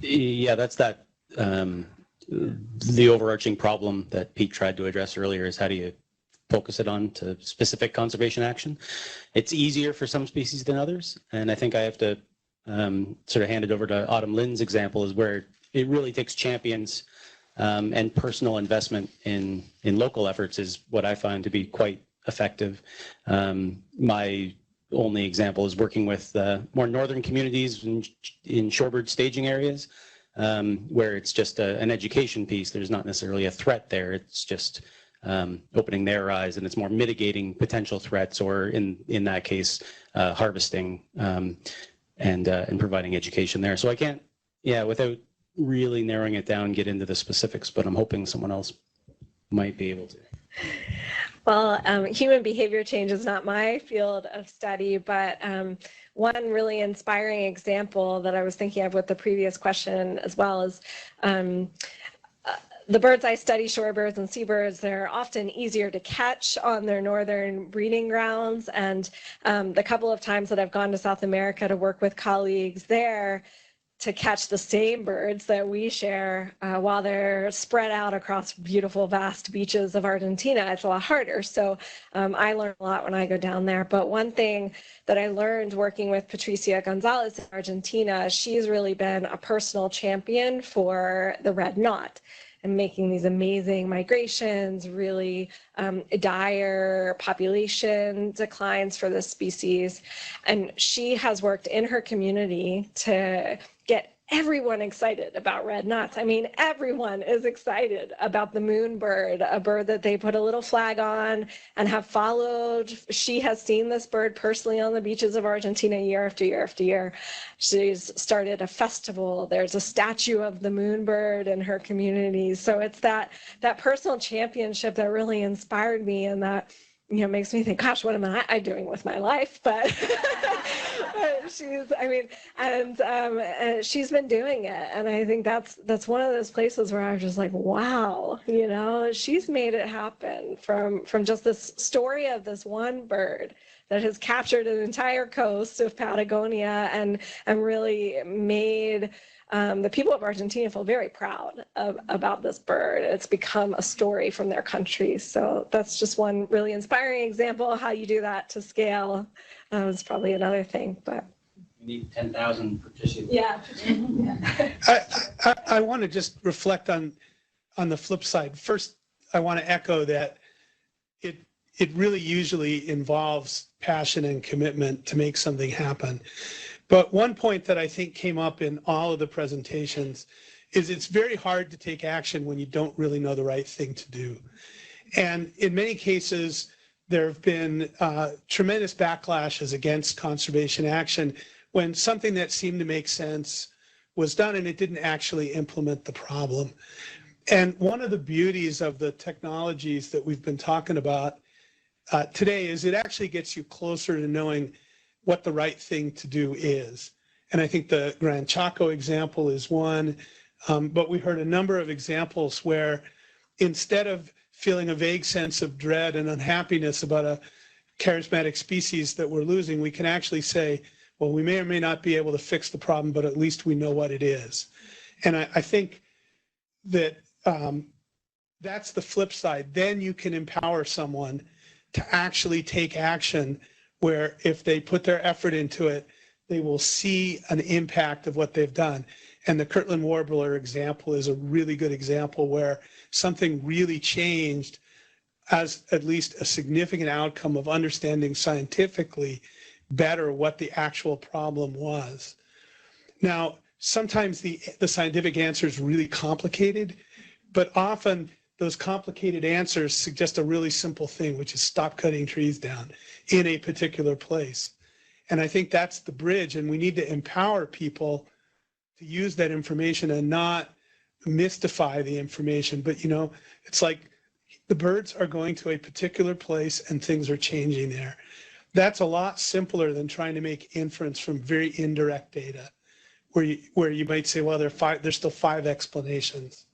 S6: Yeah, that's that. The overarching problem that Pete tried to address earlier is how do you focus it on to specific conservation action? It's easier for some species than others, and I think I have to sort of hand it over to Autumn Lynn's example, is where it really takes champions and personal investment in local efforts is what I find to be quite effective. My only example is working with more northern communities in shorebird staging areas, where it's just an education piece. There's not necessarily a threat there. It's just opening their eyes, and it's more mitigating potential threats, or in that case, harvesting and providing education there. So I can't, without really narrowing it down, get into the specifics, but I'm hoping someone else might be able to.
S5: Well, human behavior change is not my field of study, but one really inspiring example that I was thinking of with the previous question as well is the birds I study, shorebirds and seabirds, they're often easier to catch on their northern breeding grounds. And the couple of times that I've gone to South America to work with colleagues there to catch the same birds that we share while they're spread out across beautiful, vast beaches of Argentina, it's a lot harder. So I learn a lot when I go down there. But one thing that I learned working with Patricia Gonzalez in Argentina, she's really been a personal champion for the red knot and making these amazing migrations, really dire population declines for this species. And she has worked in her community to get everyone excited about red knots. I mean, everyone is excited about the moonbird, a bird that they put a little flag on and have followed. She has seen this bird personally on the beaches of Argentina year after year after year. She's started a festival. There's a statue of the moonbird in her community. So it's that personal championship that really inspired me, and that, you know, makes me think, gosh, what am I doing with my life? But she's, I mean, and she's been doing it. And I think that's one of those places where I was just like, wow, you know, she's made it happen from just this story of this one bird that has captured an entire coast of Patagonia and really made the people of Argentina feel very proud about this bird. It's become a story from their country. So that's just one really inspiring example. How you do that to scale is probably another thing. But
S6: we need 10,000 participants.
S5: Yeah.
S8: I want to just reflect on the flip side. First, I want to echo that it really usually involves passion and commitment to make something happen. But one point that I think came up in all of the presentations is it's very hard to take action when you don't really know the right thing to do. And in many cases, there have been tremendous backlashes against conservation action when something that seemed to make sense was done and it didn't actually implement the problem. And one of the beauties of the technologies that we've been talking about today is it actually gets you closer to knowing what the right thing to do is. And I think the Gran Chaco example is one, but we heard a number of examples where instead of feeling a vague sense of dread and unhappiness about a charismatic species that we're losing, we can actually say, well, we may or may not be able to fix the problem, but at least we know what it is. And I think that that's the flip side. Then you can empower someone to actually take action where if they put their effort into it, they will see an impact of what they've done. And the Kirtland warbler example is a really good example where something really changed as at least a significant outcome of understanding scientifically better what the actual problem was. Now, sometimes the scientific answer is really complicated, but often those complicated answers suggest a really simple thing, which is stop cutting trees down in a particular place. And I think that's the bridge, and we need to empower people to use that information and not mystify the information. But, you know, it's like the birds are going to a particular place and things are changing there. That's a lot simpler than trying to make inference from very indirect data, where you might say, well, there's still 5 explanations.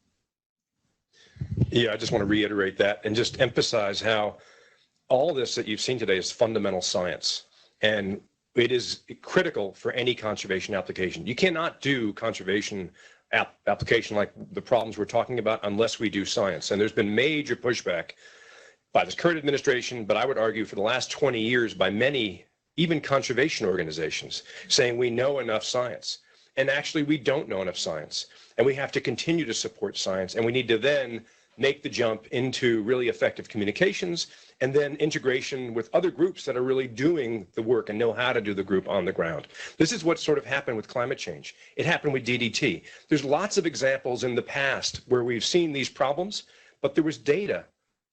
S3: Yeah, I just want to reiterate that and just emphasize how all this that you've seen today is fundamental science. And it is critical for any conservation application. You cannot do conservation application like the problems we're talking about unless we do science. And there's been major pushback by this current administration, but I would argue for the last 20 years by many, even conservation organizations, saying we know enough science. And actually, we don't know enough science. And we have to continue to support science. And we need to then make the jump into really effective communications and then integration with other groups that are really doing the work and know how to do the group on the ground. This is what sort of happened with climate change. It happened with DDT. There's lots of examples in the past where we've seen these problems, but there was data,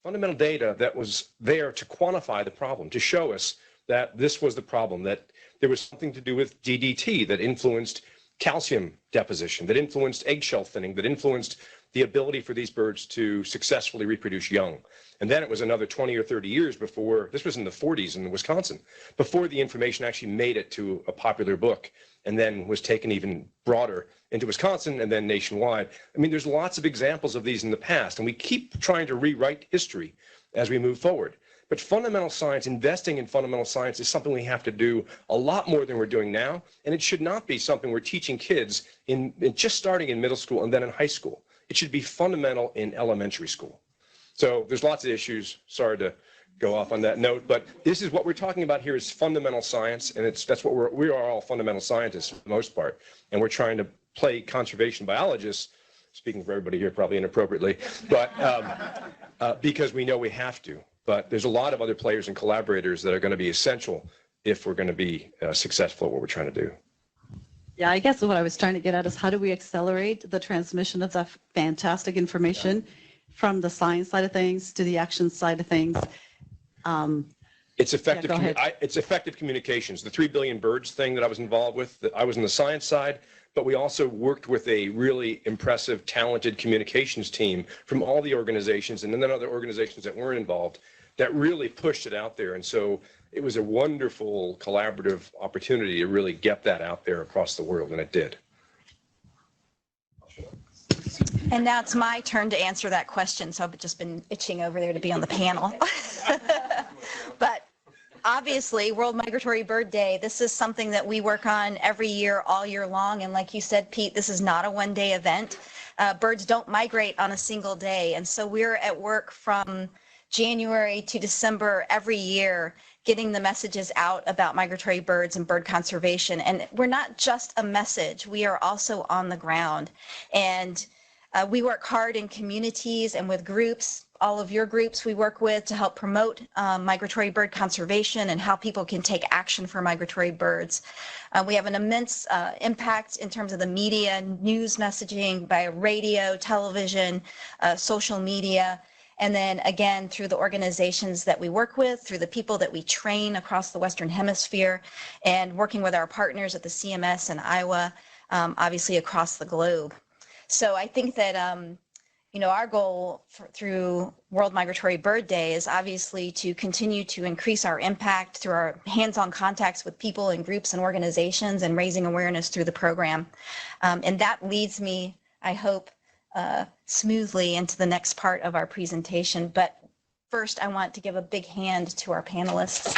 S3: fundamental data that was there to quantify the problem, to show us that this was the problem, that there was something to do with DDT that influenced calcium deposition, that influenced eggshell thinning, that influenced the ability for these birds to successfully reproduce young. And then it was another 20 or 30 years before, this was in the 40s in Wisconsin, before the information actually made it to a popular book and then was taken even broader into Wisconsin and then nationwide. I mean, there's lots of examples of these in the past, and we keep trying to rewrite history as we move forward. But fundamental science, investing in fundamental science is something we have to do a lot more than we're doing now. And it should not be something we're teaching kids in just starting in middle school and then in high school. It should be fundamental in elementary school. So there's lots of issues. Sorry to go off on that note, but this is what we're talking about here is fundamental science. And that's what we are all fundamental scientists for the most part. And we're trying to play conservation biologists, speaking for everybody here probably inappropriately, but because we know we have to. But there's a lot of other players and collaborators that are going to be essential if we're going to be successful at what we're trying to do.
S14: Yeah, I guess what I was trying to get at is how do we accelerate the transmission of that fantastic information from the science side of things to the action side of things?
S3: It's effective.
S14: Yeah,
S3: it's effective communications. The 3 billion birds thing that I was involved with, I was on the science side, but we also worked with a really impressive, talented communications team from all the organizations and then other organizations that weren't involved that really pushed it out there. And so it was a wonderful collaborative opportunity to really get that out there across the world, and it did.
S1: And now it's my turn to answer that question. So I've just been itching over there to be on the panel. But obviously, World Migratory Bird Day, this is something that we work on every year, all year long. And like you said, Pete, this is not a one-day event. Birds don't migrate on a single day. And so we're at work from January to December every year, getting the messages out about migratory birds and bird conservation. And we're not just a message, we are also on the ground. And we work hard in communities and with groups, all of your groups we work with to help promote migratory bird conservation and how people can take action for migratory birds. We have an immense impact in terms of the media, news messaging by radio, television, social media. And then again, through the organizations that we work with, through the people that we train across the Western Hemisphere, and working with our partners at the CMS and Iowa, obviously across the globe. So I think that, our goal through World Migratory Bird Day is obviously to continue to increase our impact through our hands-on contacts with people and groups and organizations and raising awareness through the program. And that leads me, I hope, smoothly into the next part of our presentation. But first, I want to give a big hand to our panelists.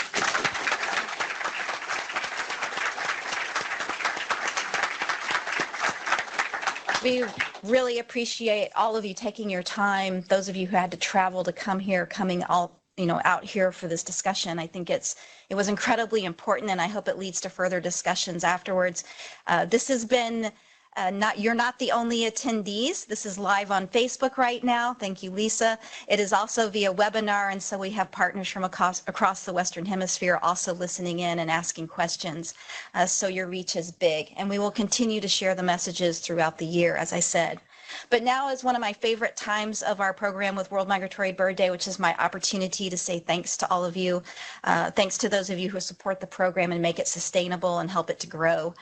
S1: We really appreciate all of you taking your time. Those of you who had to travel to come here, coming all, out here for this discussion. I think it was incredibly important, and I hope it leads to further discussions afterwards. This has been you're not the only attendees. This is live on Facebook right now. Thank you, Lisa. It is also via webinar, and so we have partners from across the Western Hemisphere also listening in and asking questions. So your reach is big, and we will continue to share the messages throughout the year, as I said. But now is one of my favorite times of our program with World Migratory Bird Day, which is my opportunity to say thanks to all of you. Thanks to those of you who support the program and make it sustainable and help it to grow.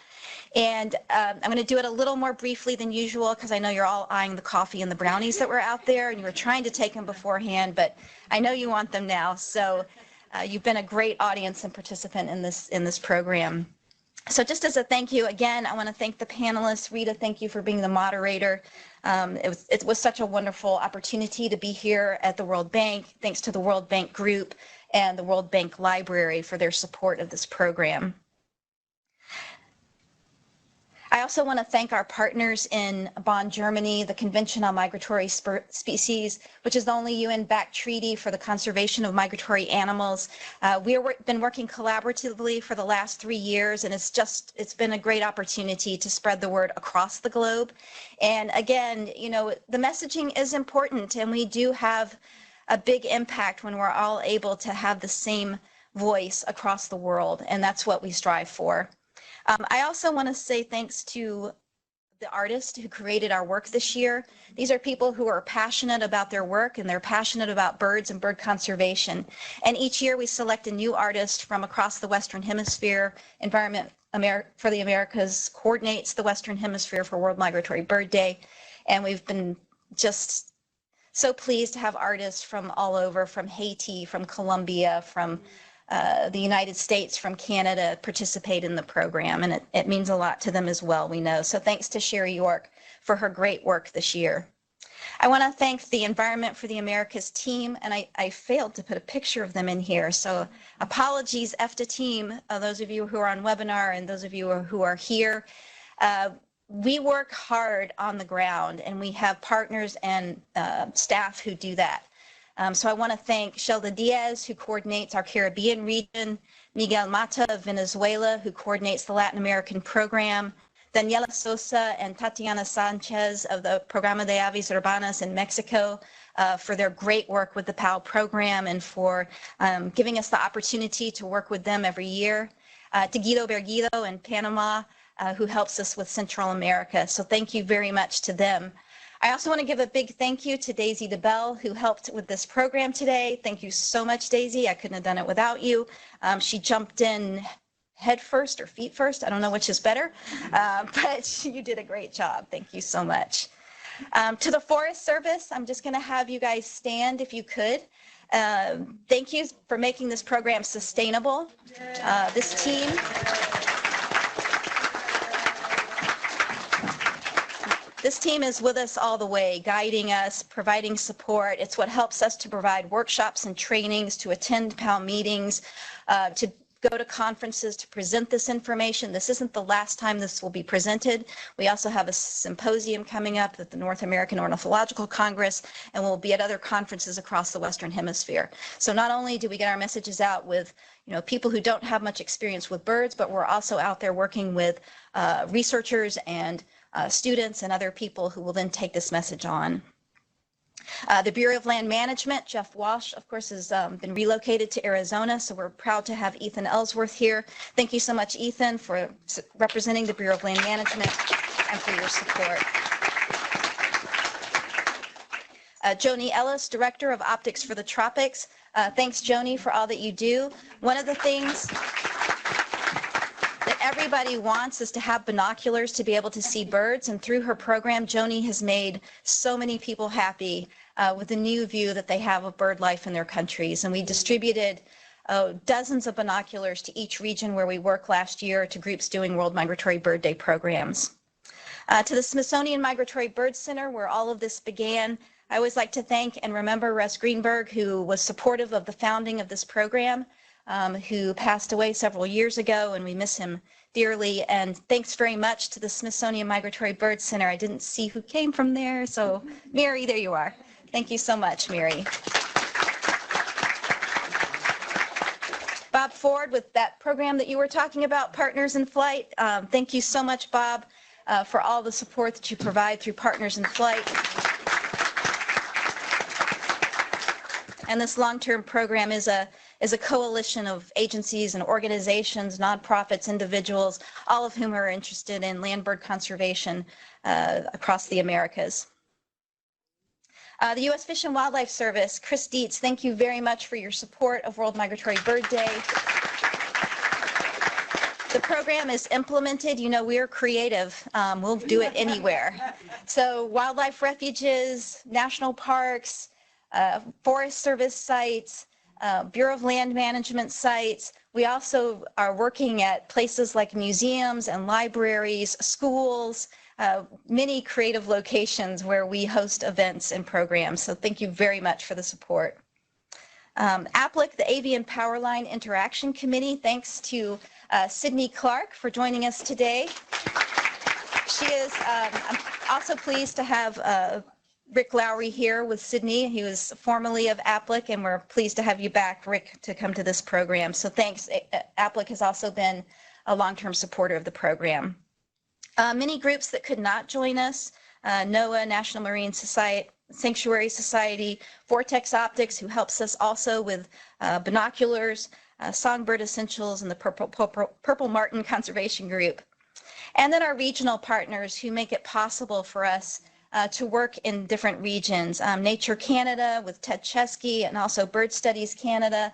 S1: And I'm going to do it a little more briefly than usual because I know you're all eyeing the coffee and the brownies that were out there, and you were trying to take them beforehand, but I know you want them now. So you've been a great audience and participant in this program. So just as a thank you, again, I want to thank the panelists. Rita, thank you for being the moderator. It was such a wonderful opportunity to be here at the World Bank. Thanks to the World Bank Group and the World Bank Library for their support of this program. I also want to thank our partners in Bonn, Germany, the Convention on Migratory Species, which is the only UN-backed treaty for the conservation of migratory animals. We've been working collaboratively for the last 3 years, and it's been a great opportunity to spread the word across the globe. And again, the messaging is important, and we do have a big impact when we're all able to have the same voice across the world, and that's what we strive for. I also want to say thanks to the artists who created our work this year. These are people who are passionate about their work, and they're passionate about birds and bird conservation. And each year we select a new artist from across the Western Hemisphere. Environment for the Americas coordinates the Western Hemisphere for World Migratory Bird Day. And we've been just so pleased to have artists from all over, from Haiti, from Colombia, from the United States, from Canada, participate in the program, and it means a lot to them as well, we know. So thanks to Sherry York for her great work this year. I want to thank the Environment for the Americas team, and I failed to put a picture of them in here, so apologies, EFTA team, those of you who are on webinar and those of you who are here. We work hard on the ground, and we have partners and staff who do that. So I want to thank Shelda Diaz, who coordinates our Caribbean region, Miguel Mata of Venezuela, who coordinates the Latin American program, Daniela Sosa and Tatiana Sanchez of the Programa de Aves Urbanas in Mexico for their great work with the POW program and for giving us the opportunity to work with them every year, to Guido Berguido in Panama, who helps us with Central America. So thank you very much to them. I also want to give a big thank you to Daisy DeBell, who helped with this program today. Thank you so much, Daisy. I couldn't have done it without you. She jumped in head first or feet first. I don't know which is better, but you did a great job. Thank you so much. To the Forest Service, I'm just going to have you guys stand if you could. Thank you for making this program sustainable. This team. This team is with us all the way, guiding us, providing support. It's what helps us to provide workshops and trainings, to attend POW meetings, to go to conferences, to present this information. This isn't the last time this will be presented. We also have a symposium coming up at the North American Ornithological Congress, and we'll be at other conferences across the Western Hemisphere. So not only do we get our messages out with people who don't have much experience with birds, but we're also out there working with researchers and students and other people who will then take this message on. The Bureau of Land Management, Jeff Walsh, of course, has been relocated to Arizona, so we're proud to have Ethan Ellsworth here. Thank you so much, Ethan, for representing the Bureau of Land Management and for your support. Joni Ellis, Director of Optics for the Tropics. Thanks, Joni, for all that you do. One of the things that everybody wants is to have binoculars to be able to see birds, and through her program, Joni has made so many people happy with the new view that they have of bird life in their countries. And we distributed dozens of binoculars to each region where we worked last year to groups doing World Migratory Bird Day programs. To the Smithsonian Migratory Bird Center, where all of this began, I always like to thank and remember Russ Greenberg, who was supportive of the founding of this program. who passed away several years ago, and we miss him dearly. And thanks very much to the Smithsonian Migratory Bird Center. I didn't see who came from there, so Mary, there you are. Thank you so much, Mary. Bob Ford, with that program that you were talking about, Partners in Flight. Thank you so much, Bob, for all the support that you provide through Partners in Flight. And this long-term program is a coalition of agencies and organizations, nonprofits, individuals, all of whom are interested in land bird conservation across the Americas. The U.S. Fish and Wildlife Service, Chris Dietz, thank you very much for your support of World Migratory Bird Day. The program is implemented. You know, we're creative. We'll do it anywhere. So wildlife refuges, national parks, Forest Service sites, Bureau of Land Management sites. We also are working at places like museums and libraries, schools, many creative locations where we host events and programs. So thank you very much for the support. APLIC, the Avian Powerline Interaction Committee, thanks to Sydney Clark for joining us today. She is, I'm also pleased to have Rick Lowry here with Sydney. He was formerly of APLIC, and we're pleased to have you back, Rick, to come to this program. So thanks. APLIC has also been a long-term supporter of the program. Many groups that could not join us, NOAA, National Marine Society, Sanctuary Society, Vortex Optics, who helps us also with binoculars, Songbird Essentials, and the Purple Martin Conservation Group. And then our regional partners who make it possible for us to work in different regions. Nature Canada with Ted Chesky, and also Bird Studies Canada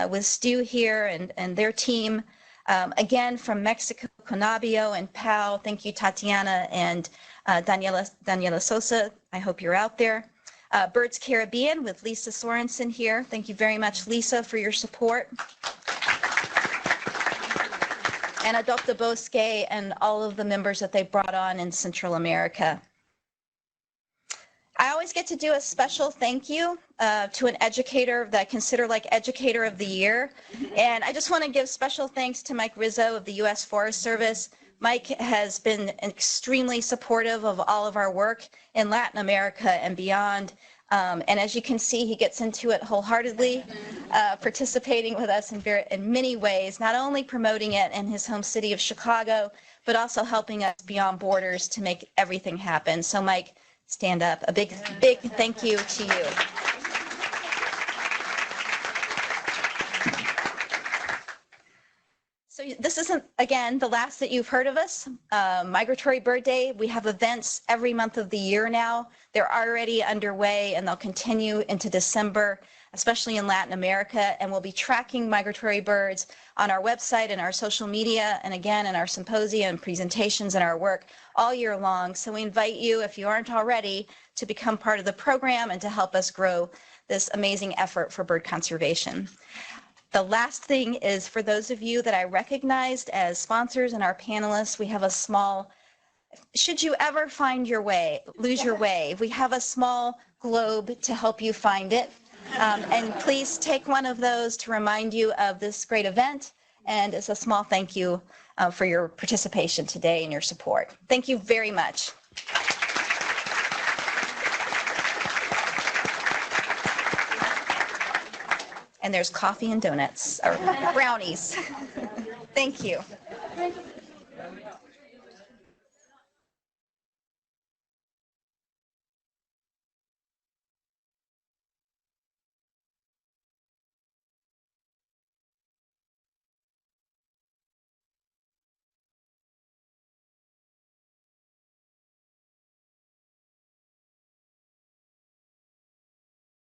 S1: with Stu here and their team. Again, from Mexico, Conabio and PAL, thank you, Tatiana and Daniela Sosa. I hope you're out there. Birds Caribbean with Lisa Sorensen here. Thank you very much, Lisa, for your support. And Adopta Bosque and all of the members that they brought on in Central America. I always get to do a special thank you to an educator that I consider like Educator of the Year. And I just want to give special thanks to Mike Rizzo of the U.S. Forest Service. Mike has been extremely supportive of all of our work in Latin America and beyond. And as you can see, he gets into it wholeheartedly, participating with us in many ways, not only promoting it in his home city of Chicago, but also helping us beyond borders to make everything happen. So Mike, stand up. A big thank you to you. So this isn't, again, the last that you've heard of us. Migratory Bird Day, we have events every month of the year now. They're already underway and they'll continue into December, especially in Latin America. And we'll be tracking migratory birds on our website and our social media, and again, in our symposia and presentations and our work all year long. So we invite you, if you aren't already, to become part of the program and to help us grow this amazing effort for bird conservation. The last thing is, for those of you that I recognized as sponsors and our panelists, we have a small, should you ever find your way, lose your way, we have a small globe to help you find it. And please take one of those to remind you of this great event. And it's a small thank you for your participation today and your support. Thank you very much. And there's coffee and donuts, or brownies. Thank you.